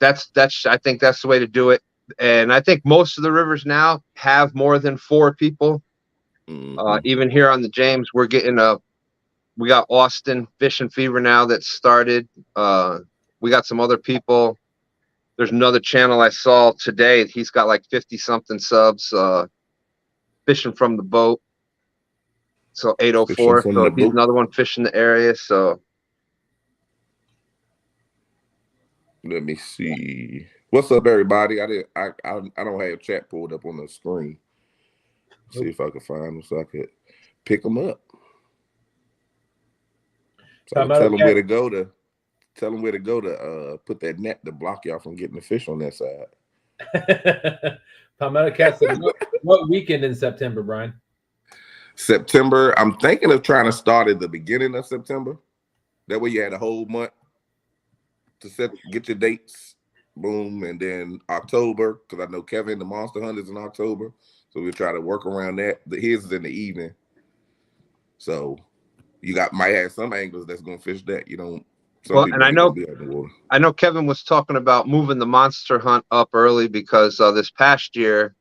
That's. I think that's the way to do it. And I think most of the rivers now have more than 4 people. Even here on the James, we're getting we got Austin Fishing Fever now that started. We got some other people. There's another channel I saw today. He's got like 50 something subs, fishing from the boat. So 804. So he's another one fishing the area. So let me see. What's up, everybody? I don't have chat pulled up on the screen. See if I can find them so I could pick them up. So tell them where to go to. Tell them where to go to put that net to block y'all from getting the fish on that side. Palmetto Cat said, what weekend in September, Brian? September. I'm thinking of trying to start at the beginning of September. That way you had a whole month to get your dates. Boom. And then October, because I know Kevin, the Monster Hunt, is in October. So we'll try to work around that. His is in the evening. So you might have some anglers that's going to fish that. You don't. Well, and I know Kevin was talking about moving the Monster Hunt up early because this past year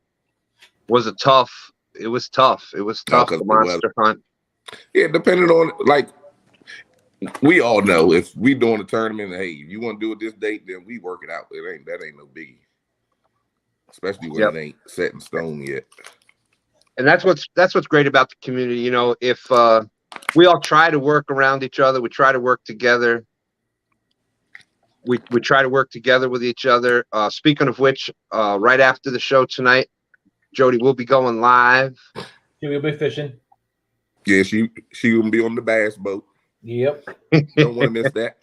was tough. It was tough. The Monster Hunt. Yeah, depending on, like, we all know if we doing a tournament, hey, you want to do it this date, then we work it out. That ain't no biggie. Especially when it ain't set in stone yet. And that's what's great about the community. You know, if we all try to work around each other, we try to work together. We try to work together with each other. Speaking of which, right after the show tonight, Jody will be going live. She will be fishing. Yeah, she will be on the bass boat. Yep. Don't want to miss that.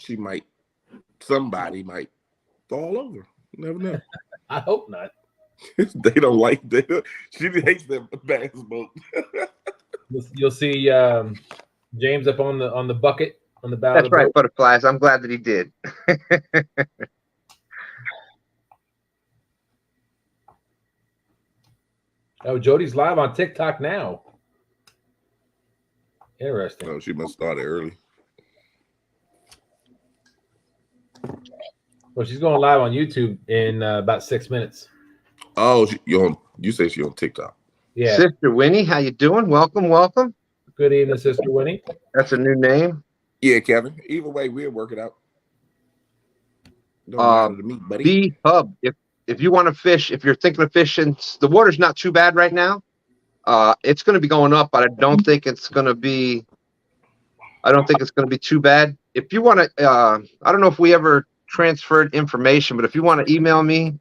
Somebody might fall over. You never know. I hope not. They don't like that. She hates that bass boat. You'll see James up on the bucket on the bow. That's of the right, boat. Butterflies. I'm glad that he did. Oh, Jody's live on TikTok now. Interesting. Oh, she must start it early. Well, she's going live on YouTube in about 6 minutes. Oh, you say she's on TikTok. Yeah. Sister Winnie, how you doing? Welcome. Good evening, Sister Winnie. That's a new name. Yeah, Kevin. Either way, we'll work it out. Don't matter to me, buddy. B-Hub. If you want to fish, if you're thinking of fishing, the water's not too bad right now. It's going to be going up, but I don't think it's going to be too bad. If you want to, I don't know if we ever transferred information, but if you want to email me,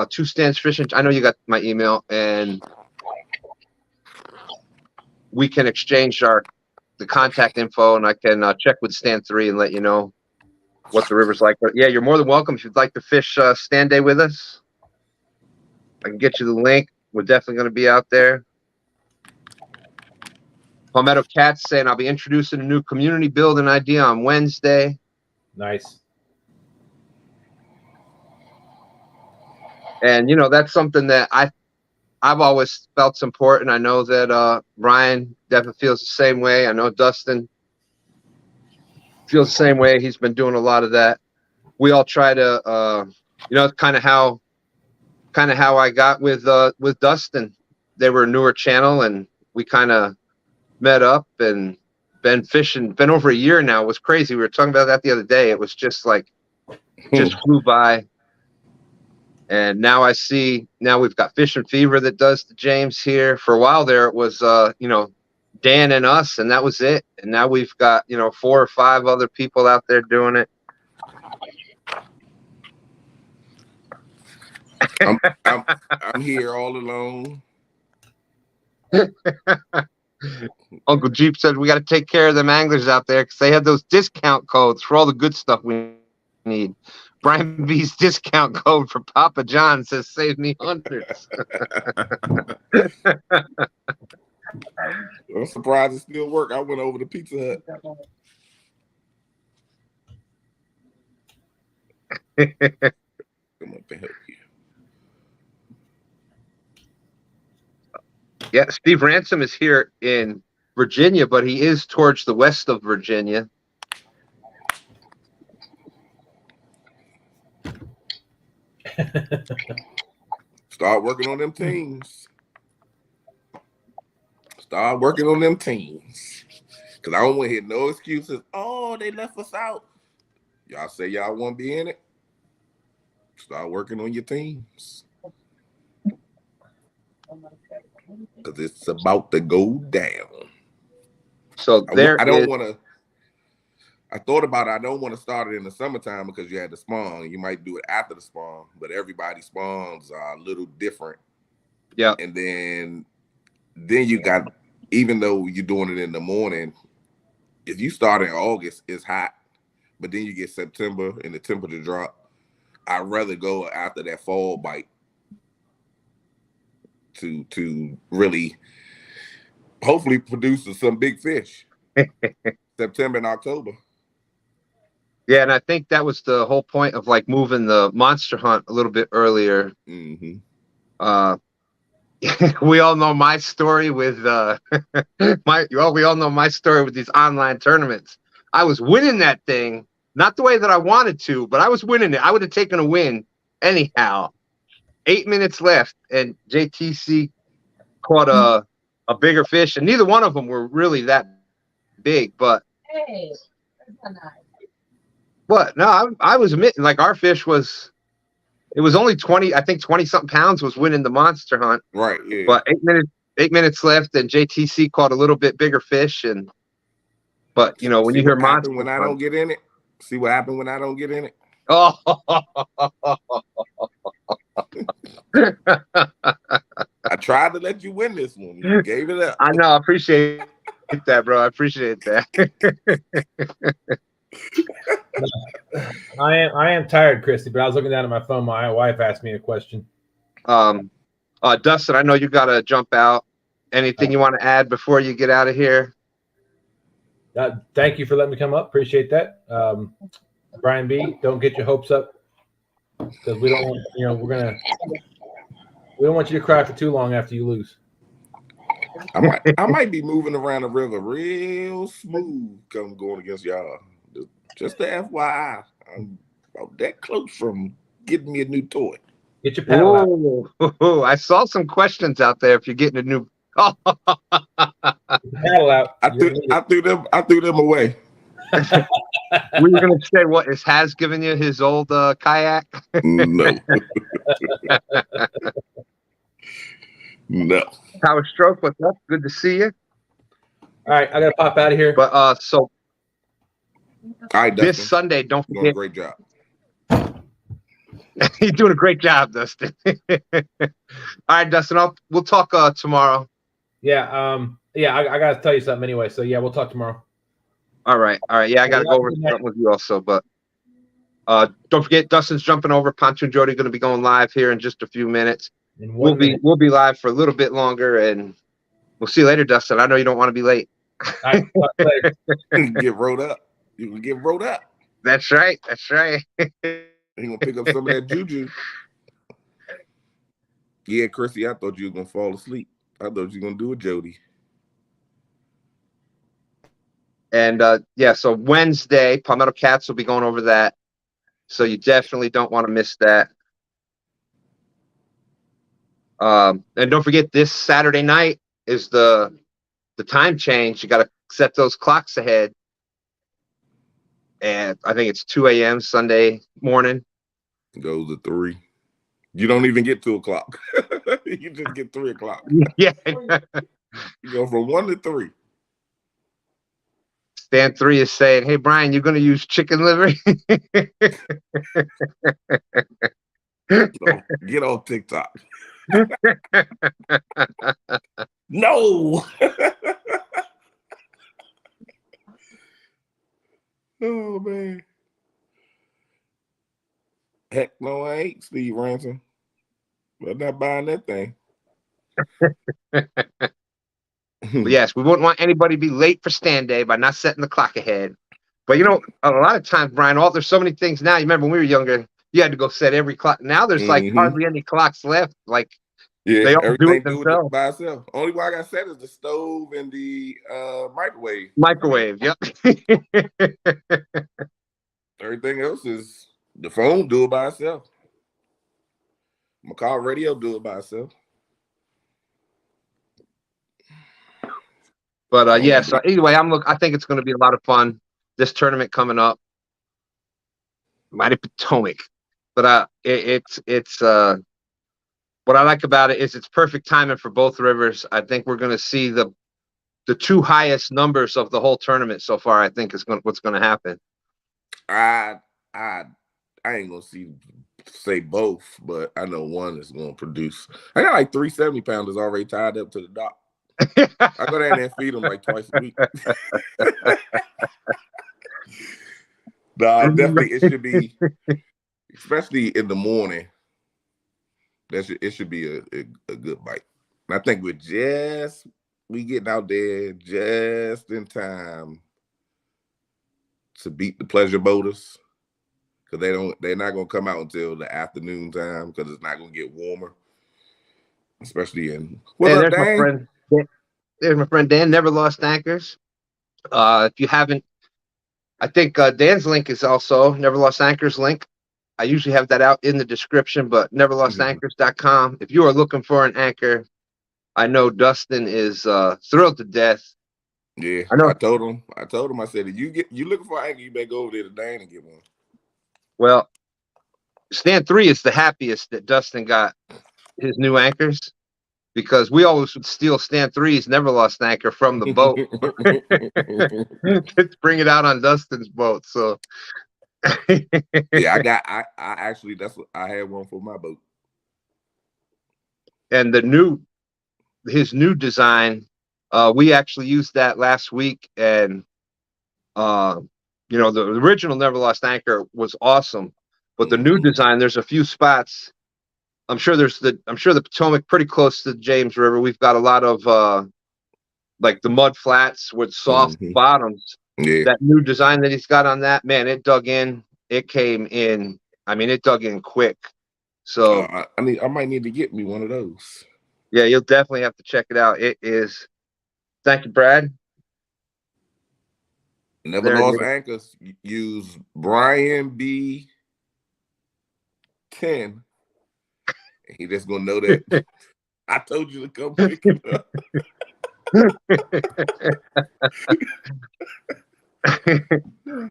Two Stands Fishing, I know you got my email, and we can exchange the contact info, and I can check with Stand 3 and let you know what the river's like. But yeah, you're more than welcome if you'd like to fish Stand Day with us. I can get you the link. We're definitely going to be out there. Palmetto Cat's saying I'll be introducing a new community building idea on Wednesday. Nice. And you know, that's something that I've always felt important. I know that Ryan definitely feels the same way. I know Dustin feels the same way. He's been doing a lot of that. We all try to kind of how I got with Dustin. They were a newer channel, and we kind of met up and been fishing. Been over a year now. It was crazy. We were talking about that the other day. It was just like, just flew by. And now we've got Fishing Fever that does the James here. For a while there, it was Dan and us, and that was it. And now we've got 4 or 5 other people out there doing it. I'm here all alone. Uncle Jeep said we got to take care of them anglers out there because they have those discount codes for all the good stuff we need. Brian B's discount code for Papa John says save me hundreds. I'm surprised it still work. I went over to Pizza Hut. Come up and help you. Yeah, Steve Ransom is here in Virginia, but he is towards the west of Virginia. Start working on them teams. Start working on them teams. Because I don't want to hear no excuses. Oh, they left us out. Y'all say y'all want to be in it. Start working on your teams. Because it's about to go down. So I don't want to. I thought about it. I don't want to start it in the summertime because you had the spawn. You might do it after the spawn, but everybody's spawns are a little different. Yeah. And then you got, even though you're doing it in the morning, if you start in August, it's hot, but then you get September and the temperature drop. I'd rather go after that fall bite to really hopefully produce some big fish. September and October. Yeah, and I think that was the whole point of like moving the monster hunt a little bit earlier. Mm-hmm. We all know my story with we all know my story with these online tournaments. I was winning that thing, not the way that I wanted to, but I was winning it. I would have taken a win anyhow. 8 minutes left, and JTC caught a bigger fish, and neither one of them were really that big. But Hey, that's not nice. what? No, I was admitting, like, our fish was. It was only 20, I think 20 something pounds was winning the monster hunt. Right. Yeah. But 8 minutes left, and JTC caught a little bit bigger fish. But you know, when See you hear what monster happened when I don't get in it. See what happened when I don't get in it. Oh, I tried to let you win this one. You gave it up. I know. I appreciate that, bro. I appreciate that. I am tired, Christy, but I was looking down at my phone. My wife asked me a question. Dustin, I know you got to jump out. Anything you want to add before you get out of here? Thank you for letting me come up. Appreciate that. Brian B, don't get your hopes up because we don't want, we don't want you to cry for too long after you lose. I might be moving around the river real smooth come going against y'all. Just the FYI, I'm about that close from getting me a new toy. Get your paddle out. I saw some questions out there. If you're getting a new, Get your paddle out. I threw them away. Were you going to say what is Has given you his old kayak? No. No. Power Stroke, what's up? Good to see you. All right, I gotta pop out of here. But so All right, Dustin. this Sunday, don't You're doing a forget. great job. You're doing a great job, Dustin. All right, Dustin. We'll talk tomorrow. Yeah, I gotta tell you something anyway. So yeah, we'll talk tomorrow. All right. Yeah, I gotta go over something with you also. But don't forget, Dustin's jumping over. Pontoon Jody going to be going live here in just a few minutes. We'll be live for a little bit longer, and we'll see you later, Dustin. I know you don't want to be late. All right, talk later. Get rolled up. You can get rolled up. That's right. That's right. You gonna pick up some of that juju. Yeah, Chrissy, I thought you were gonna fall asleep. I thought you were gonna do it, Jody. And yeah, so Wednesday, Palmetto Cats will be going over that. So you definitely don't want to miss that. And don't forget, this Saturday night is the time change. You got to set those clocks ahead. And I think it's 2 a.m. Sunday morning. Goes to 3. You don't even get 2 o'clock. You just get 3 o'clock. Yeah. You go from 1 to 3. Stan 3 is saying, "Hey Brian, you're going to use chicken liver?" So get on TikTok. No. Oh man. Heck no, I ain't Steve Ransom. I'm not buying that thing. But yes, we wouldn't want anybody to be late for stand day by not setting the clock ahead. But you know, a lot of times, Brian, there's so many things now. You remember when we were younger, you had to go set every clock. Now there's like hardly any clocks left. Like they all do it themselves. By itself. Only one I got set is the stove and the microwave. Microwave, yep. Everything else is the phone do it by itself. My car radio do it by itself. But yeah, so anyway, I think it's going to be a lot of fun. This tournament coming up, Mighty Potomac, but it's what I like about it is it's perfect timing for both rivers. I think we're going to see the two highest numbers of the whole tournament so far. I think is what's going to happen. I ain't gonna say both, but I know one is going to produce. I got like 3 70-pounders already tied up to the dock. I go down there and feed them like twice a week. Definitely, it should be, especially in the morning. It should be a good bite. And I think we getting out there just in time to beat the pleasure boaters, because they're not gonna come out until the afternoon time because it's not gonna get warmer, especially in. There's my friend Dan, Never Lost Anchors. If you haven't, I think Dan's link is also Never Lost Anchors link. I usually have that out in the description, but neverlostanchors.com. If you are looking for an anchor, I know Dustin is thrilled to death. Yeah, I told him. I said, if you looking for an anchor, you better go over there to Dan and get one. Well, stand 3 is the happiest that Dustin got his new anchors, because we always would steal stand 3's Never Lost Anchor from the boat to bring it out on Dustin's boat. So yeah, I actually, that's what I had one for my boat. And his new design, we actually used that last week, and you know, the original Never Lost Anchor was awesome, but the new design, there's a few spots. I'm sure the Potomac pretty close to the James River. We've got a lot of like the mud flats with soft bottoms. Yeah. That new design that he's got on that, man, it dug in. It came in. I mean, it dug in quick. So I might need to get me one of those. Yeah, you'll definitely have to check it out. It is. Thank you, Brad. Never Lost Anchors. Use Brian B 10. He just gonna know that I told you to come pick it up.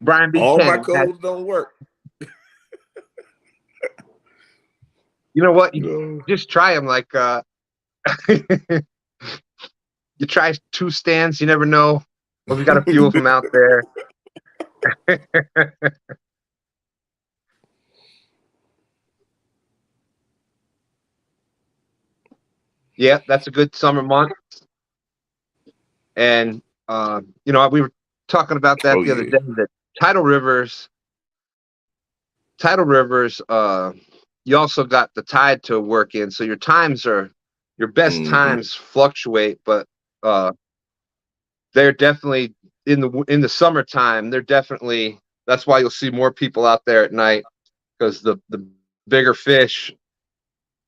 Brian B. All 10 my codes don't work. You know what? You just try them. Like you try 2 stands. You never know. Well, we got a few of them out there. Yeah, that's a good summer month. And you know, we were talking about that the other day. That tidal rivers. You also got the tide to work in, so your best times fluctuate, but they're definitely in the summertime. That's why you'll see more people out there at night, because the bigger fish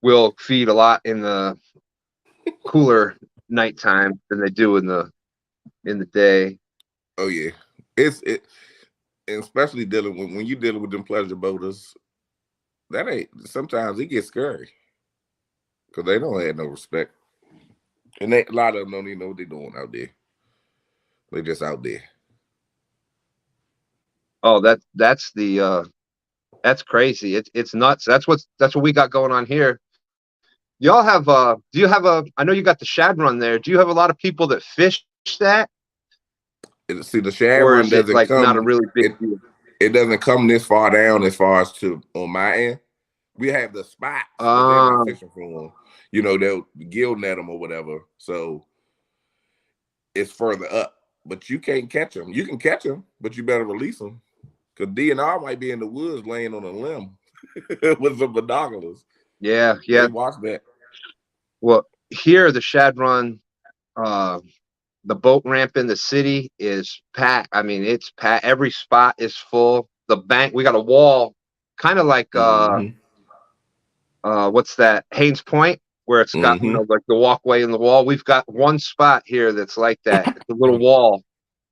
will feed a lot in the cooler nighttime than they do in the day. Oh yeah, it especially when you're dealing with them pleasure boaters. Sometimes it gets scary because they don't have no respect, and a lot of them don't even know what they're doing out there. They're just out there. Oh, that's crazy. It's nuts. That's what we got going on here. Y'all have do you have I know you got the shad run there. Do you have a lot of people that fish that? See, the shad run doesn't like come. Not a really big deal. It doesn't come this far down as far as to on my end. We have the spots, but they're not Um, fishing for them. You know, they'll gill net them or whatever. So it's further up, but you can't catch them. You can catch them, but you better release them because DNR might be in the woods laying on a limb with some binoculars. yeah, They yeah. watch that. Well, here the shad run, the boat ramp in the city is packed. I mean, it's packed. Every spot is full. The bank, we got a wall, kind of like Mm-hmm. what's that? Haynes Point, where it's got Mm-hmm. like the walkway in the wall. We've got one spot here that's like that. It's a little wall,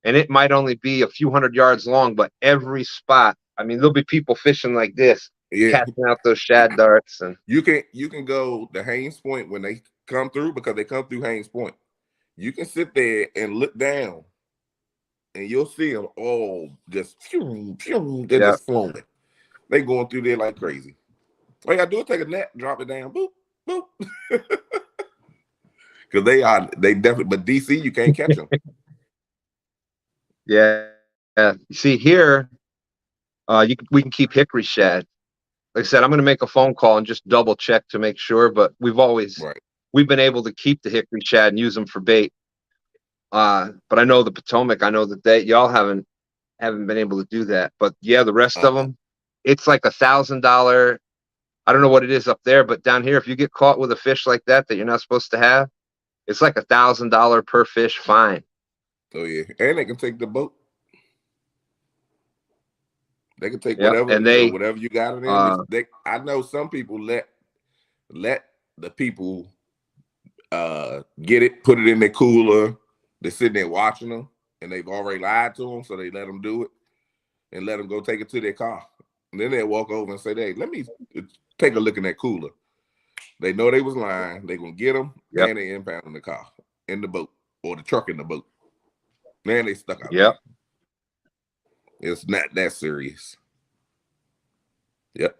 and it might only be a few hundred yards long, but every spot. I mean, there'll be people fishing like this, Yeah, casting out those shad darts, and you can go to Haynes Point when they come through because they come through Haynes Point. You can sit there and look down, and you'll see them all just pew, pew, they're yeah, just flowing. They going through there like crazy. All you gotta do is take a net, drop it down, boop, boop. Because they definitely, but DC, you can't catch them. yeah. You see here, we can keep hickory shad. Like I said, I'm going to make a phone call and just double check to make sure. But Right. we've been able to keep the hickory shad and use them for bait. But I know the Potomac. I know that y'all haven't been able to do that. But yeah, the rest of them, it's like $1,000. I don't know what it is up there, but down here, if you get caught with a fish like that you're not supposed to have, it's like $1,000 per fish fine. Oh yeah, and they can take the boat. They can take Yep, whatever and whatever you got in there. I know some people let the people get it, put it in their cooler. They're sitting there watching them, and they've already lied to them, so they let them do it and let them go take it to their car. And then they walk over and say, "Hey, let me take a look in that cooler." They know they was lying. They gonna get them, yep, and they impound in the car, in the boat, or the truck in the boat. Man, they stuck out yep. there. It's not that serious. Yep.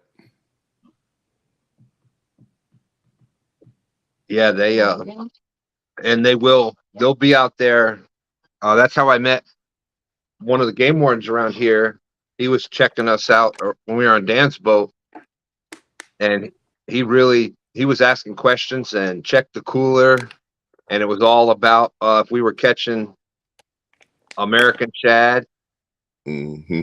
Yeah, and they'll be out there. That's how I met one of the game wardens around here. He was checking us out when we were on Dan's boat, and he was asking questions and checked the cooler, and it was all about if we were catching American shad. Mm-hmm.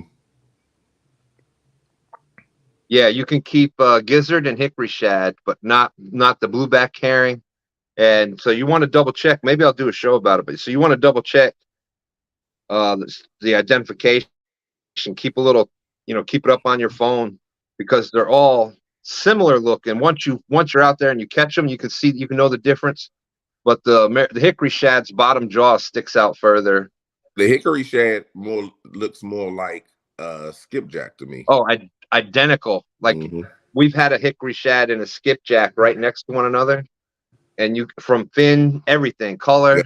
Yeah, you can keep gizzard and hickory shad, but not the blueback herring. And so you want to double check. Maybe I'll do a show about it. But so you want to double check the identification. Keep a little, keep it up on your phone because they're all similar looking. Once you're out there and you catch them, you can know the difference. But the hickory shad's bottom jaw sticks out further. The hickory shad looks more like skipjack to me. Oh, identical. Like we've had a hickory shad and a skipjack right next to one another, and from fin, everything, color,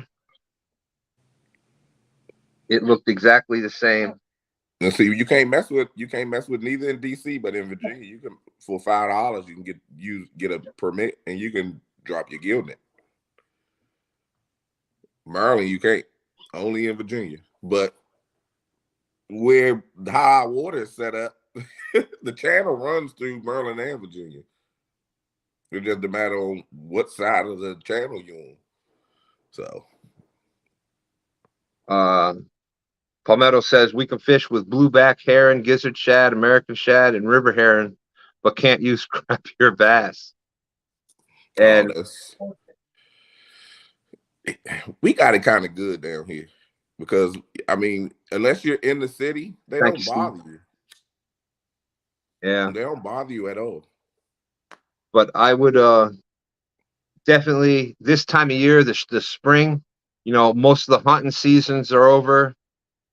it looked exactly the same. And see, you can't mess with neither in DC, but in Virginia, you can for $5 you can get a permit and you can drop your gill net. Maryland, you can't. Only in Virginia. But where the high water is set up, the channel runs through Maryland and Virginia. It's just a matter on what side of the channel you're on. So Palmetto says we can fish with blueback heron, gizzard shad, American shad, and river heron, but can't use crappier bass. And we got it kind of good down here because I mean, unless you're in the city, they don't bother you. Yeah, they don't bother you at all. But I would definitely this time of year, the spring, most of the hunting seasons are over.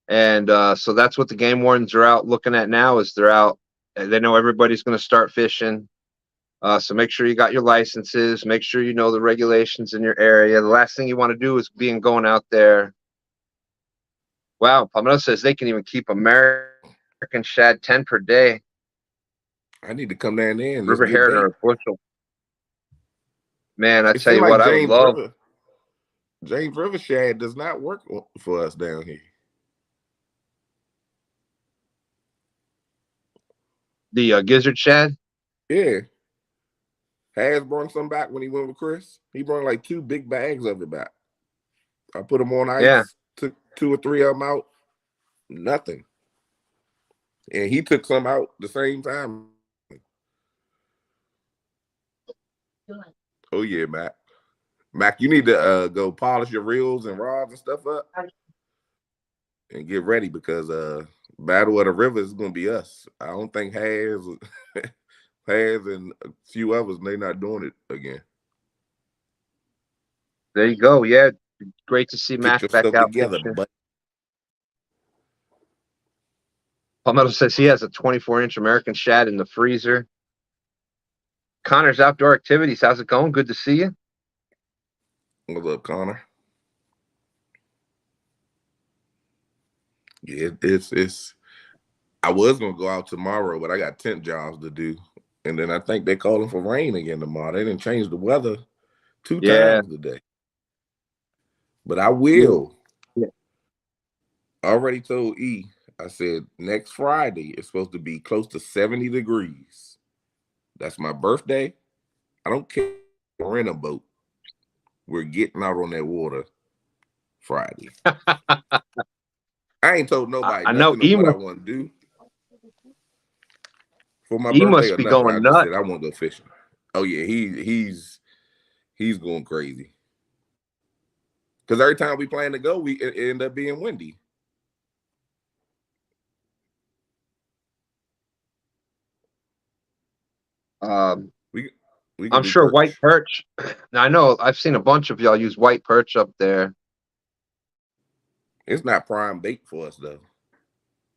And so that's what the game wardens are out looking at now is they're out. They know everybody's going to start fishing. So make sure you got your licenses. Make sure you know the regulations in your area. The last thing you want to do is going out there. Wow, Palmetto says they can even keep American shad 10 per day. I need to come down there and River heron or a bushel. Man, I tell you like what, I would love. James River shad does not work for us down here. The gizzard shad? Yeah. Has brought some back when he went with Chris. He brought like 2 big bags of it back. I put them on ice, Yeah. took 2 or 3 of them out, nothing. And he took some out the same time. Oh yeah, Mac. Mac, you need to go polish your reels and rods and stuff up and get ready because Battle of the River is gonna be us. I don't think Has and a few others, they're not doing it again. There you go. Yeah, great to see Get Mac back yourself out together, fishing. but Palmetto says he has a 24-inch American shad in the freezer. Connor's Outdoor Activities, how's it going? Good to see you. what's up, Connor? Yeah, it's. I was gonna go out tomorrow, but I got tent jobs to do, and then I think they're calling for rain again tomorrow. They didn't change the weather 2 times today, but I will. Yeah. I already told E. I said next Friday it's supposed to be close to 70 degrees. That's my birthday. I don't care. Rent a boat. We're getting out on that water Friday. I ain't told nobody I know nothing of what I want to do for my he birthday must or be nothing. I going just nuts. said I want to go fishing. Oh yeah, he's going crazy. Because every time we plan to go, it end up being windy. We can I'm do sure perch. white perch. Now I know I've seen a bunch of y'all use white perch up there. It's not prime bait for us though.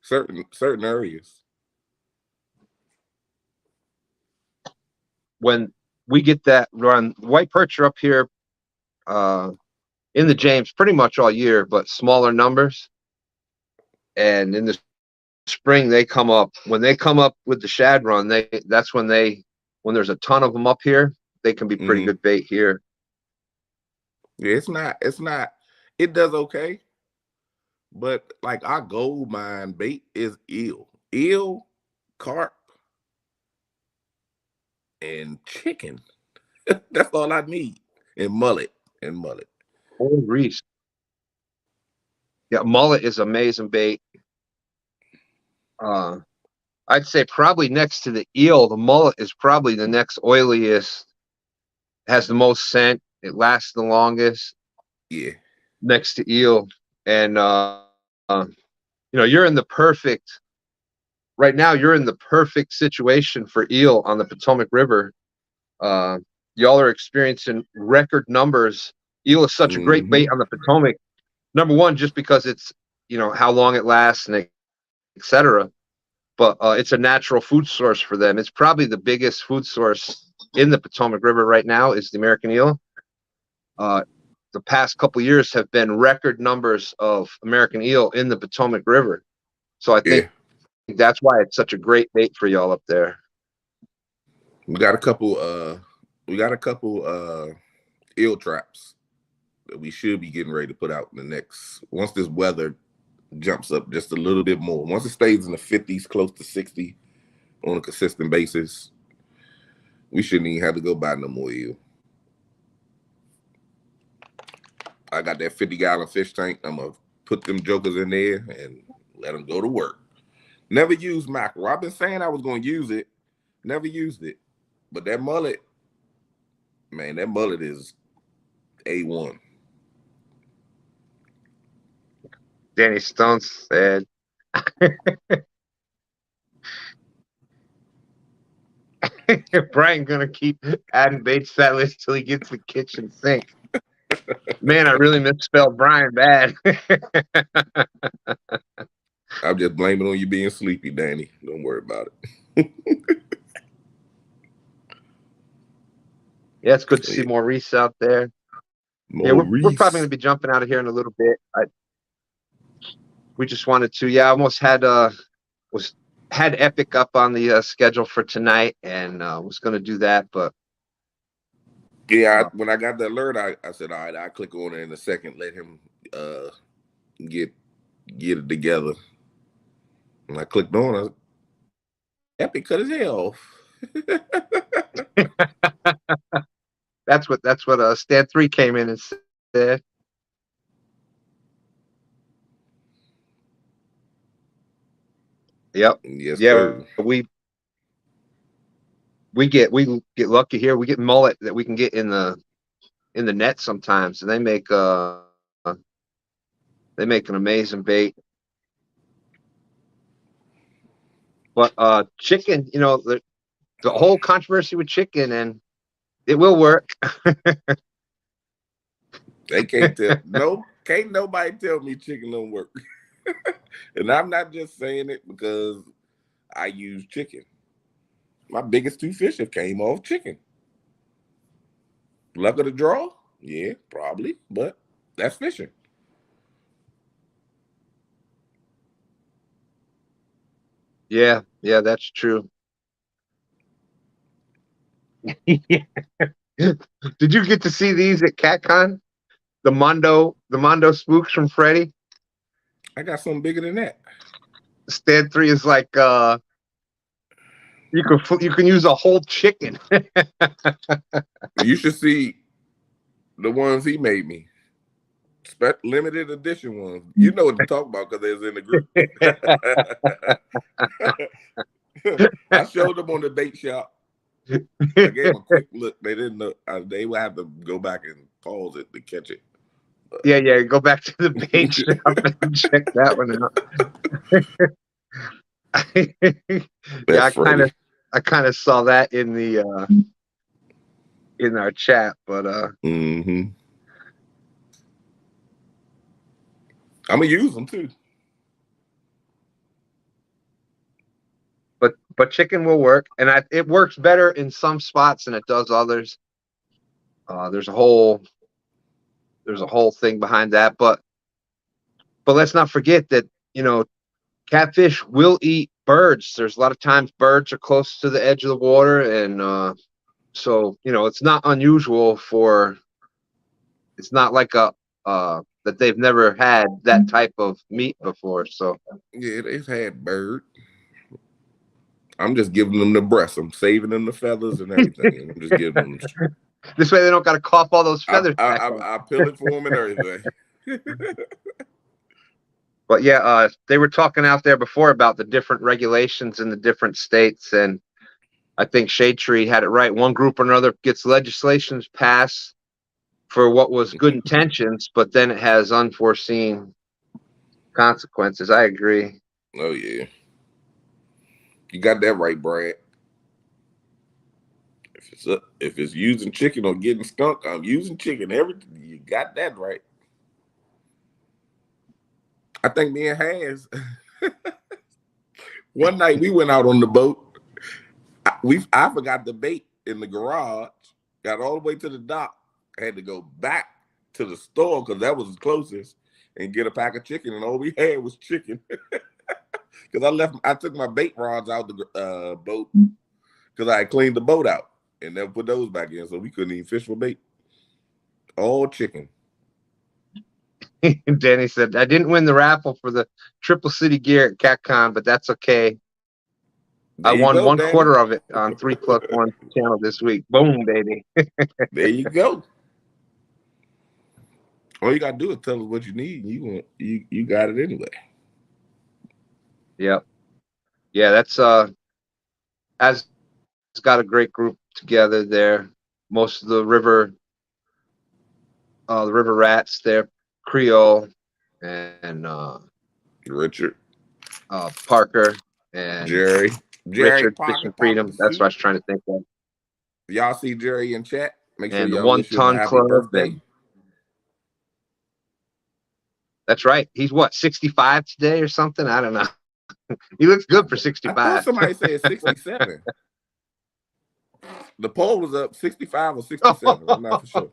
Certain areas. When we get that run, white perch are up here in the James pretty much all year, but smaller numbers. And in the spring, they come up. When they come up with the shad run, that's when there's a ton of them up here, they can be pretty good bait here. Yeah, it's not. It does okay, but like our gold mine bait is eel, carp, and chicken. That's all I need. And mullet. Oh, Reese. Yeah, mullet is amazing bait. I'd say probably next to the eel, the mullet is probably the next oiliest, has the most scent, it lasts the longest. Yeah. Next to eel. And you're in the perfect right now, you're in the perfect situation for eel on the Potomac River. Y'all are experiencing record numbers. Eel is such a great bait on the Potomac. Number one, just because it's how long it lasts and etc. But it's a natural food source for them. It's probably the biggest food source in the Potomac River right now is the American eel. The past couple of years have been record numbers of American eel in the Potomac River. So I think that's why it's such a great bait for y'all up there. We got a couple eel traps that we should be getting ready to put out in the next, once this weather jumps up just a little bit more. Once it stays in the 50s, close to 60 on a consistent basis, we shouldn't even have to go buy no more eel. I got that 50-gallon fish tank. I'm going to put them jokers in there and let them go to work. Never used mackerel. I've been saying I was going to use it. Never used it. But that mullet, man, that mullet is A1. Danny Stone said, Brian gonna keep adding baits to that list till he gets the kitchen sink. Man, I really misspelled Brian bad. I'm just blaming on you being sleepy, Danny. Don't worry about it. Yeah, it's good to see Maurice out there. We're probably gonna be jumping out of here in a little bit. We just wanted to. Yeah, I almost had Epic up on the schedule for tonight, and was gonna do that, but yeah, when I got the alert, I said, all right, I'll click on it in a second, let him get it together. And I clicked on it. Epic cut his hair off. That's what Stand 3 came in and said. Yep. Yes, Yeah, sir. we get lucky here. We get mullet that we can get in the net sometimes, and they make an amazing bait. But chicken, the whole controversy with chicken, and it will work. They can't nobody tell me chicken don't work. And I'm not just saying it because I use chicken. My biggest 2 fish have came off chicken. Luck of the draw? Yeah, probably, but that's fishing. Yeah, that's true. Did you get to see these at CatCon? The Mondo spooks from Freddie? I got something bigger than that. Stand 3 is like you can use a whole chicken. You should see the ones he made me. Limited edition ones. You know what to talk about because they was in the group. I showed them on the bait shop. I gave them a quick look. They didn't know. They would have to go back and pause it to catch it. Yeah. Go back to the bait shop and check that one out. Yeah, I kind of saw that in the in our chat, but I'm gonna use them too. But chicken will work, and it works better in some spots than it does others. There's a whole thing behind that, but let's not forget that catfish will eat birds. There's a lot of times birds are close to the edge of the water, and so it's not unusual it's not like that they've never had that type of meat before. So yeah, they've had bird. I'm just giving them the breast. I'm saving them the feathers and everything. I'm just giving them. This way they don't got to cough all those feathers. I peel it for them and everything. But yeah, they were talking out there before about the different regulations in the different states, and I think Shade Tree had it right. One group or another gets legislations passed for what was good intentions, but then it has unforeseen consequences. I agree. Oh yeah, you got that right, Brad. If it's using chicken or getting skunk, I'm using chicken. Everything you got that right. I think me and Has one night we went out on the boat. I forgot the bait in the garage. Got all the way to the dock. I had to go back to the store because that was the closest and get a pack of chicken, and all we had was chicken. Because I took my bait rods out the boat because I had cleaned the boat out and never put those back in, so we couldn't even fish for bait. All chicken. Danny said, I didn't win the raffle for the Triple City gear at CatCon, but that's okay. I won 1/4 of it on 3+1 channel this week. Boom, baby. There you go. All you gotta do is tell us what you need, and you got it anyway. Yep. Yeah, that's it's got a great group together there. Most of the river rats there, Creole and Richard, Parker and Jerry Richard Parker, Fishing Freedom. That's what I was trying to think of. Y'all see Jerry in chat? Make sure and y'all the 1 wish him a Ton happy Club. birthday. That's right. He's what, 65 today or something? I don't know. He looks good for 65. I thought somebody said 67. The poll was up 65 or 67. I'm not for sure.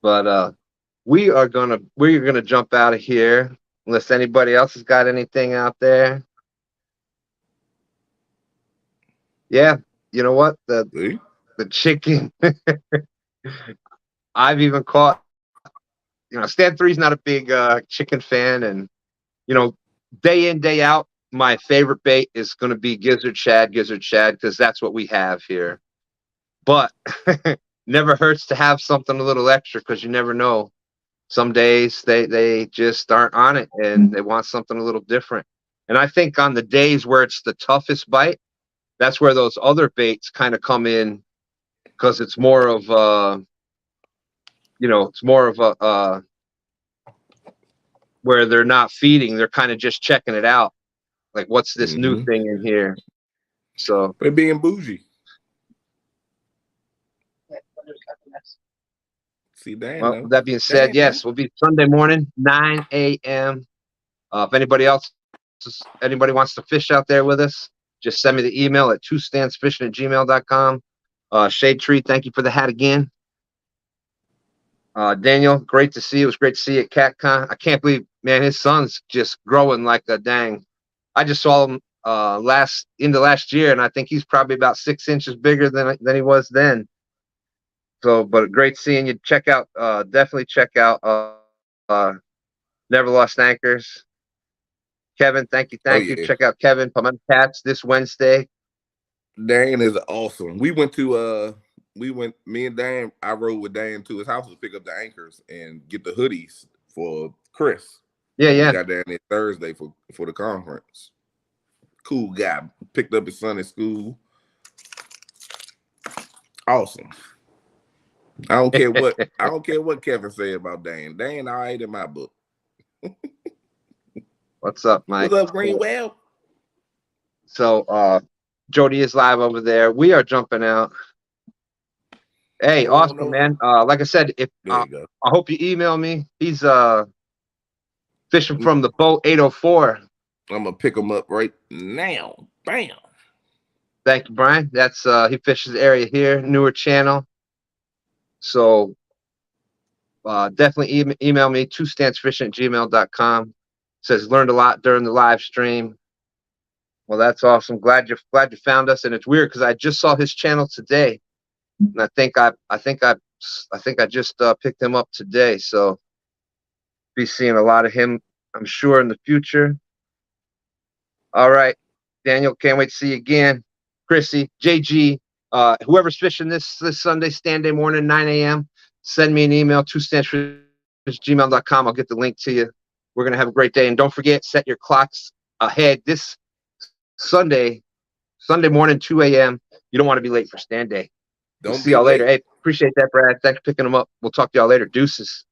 But we're gonna jump out of here unless anybody else has got anything out there. Yeah, you know what? The chicken. I've even caught. Stan 3's not a big chicken fan, and day in, day out, my favorite bait is going to be gizzard shad, because that's what we have here. But never hurts to have something a little extra, because you never know. Some days they just aren't on it and they want something a little different. And I think on the days where it's the toughest bite, that's where those other baits kind of come in, because it's more of where they're not feeding, they're kind of just checking it out. Like, what's this new thing in here? So they're being bougie. See, Dan, well, with that being said, yes, we'll be Sunday morning, 9 a.m. If anybody wants to fish out there with us, just send me the email at twostandsfishing@gmail.com. Shade Tree, thank you for the hat again. Daniel, great to see you. It was great to see you at CatCon. I can't believe, man, his son's just growing like a dang. I just saw him last year, and I think he's probably about 6 inches bigger than he was then. So, but great seeing you. Definitely check out Never Lost Anchors. Kevin, thank you. Check out Kevin Pimento Cats this Wednesday. Dan is awesome. Me and Dan, I rode with Dan to his house to pick up the anchors and get the hoodies for Chris. Yeah. We got down there Thursday for the conference. Cool guy. Picked up his son at school. Awesome. I don't care what Kevin said about Dan. Dan all right in my book. What's up, Mike? What's up, Greenwell? So Jody is live over there. We are jumping out. Hey, awesome, man. Like I said, I hope you email me. He's fishing from the boat 804. I'm gonna pick him up right now. Bam. Thank you, Brian. That's he fishes the area here, newer channel. So definitely email me, twostandsfishing@gmail.com. Says learned a lot during the live stream. Well, that's awesome. Glad you found us. And it's weird because I just saw his channel today, and I think I just picked him up today. So be seeing a lot of him, I'm sure, in the future. All right, Daniel, can't wait to see you again. Chrissy, JG, whoever's fishing this Sunday, stand day morning, 9 a.m. Send me an email, twostandsfishing@gmail.com. I'll get the link to you. We're gonna have a great day, and don't forget, set your clocks ahead this Sunday morning, 2 a.m. You don't want to be late for stand day. We'll see y'all later. Hey, appreciate that, Brad. Thanks for picking them up. We'll talk to y'all later. Deuces.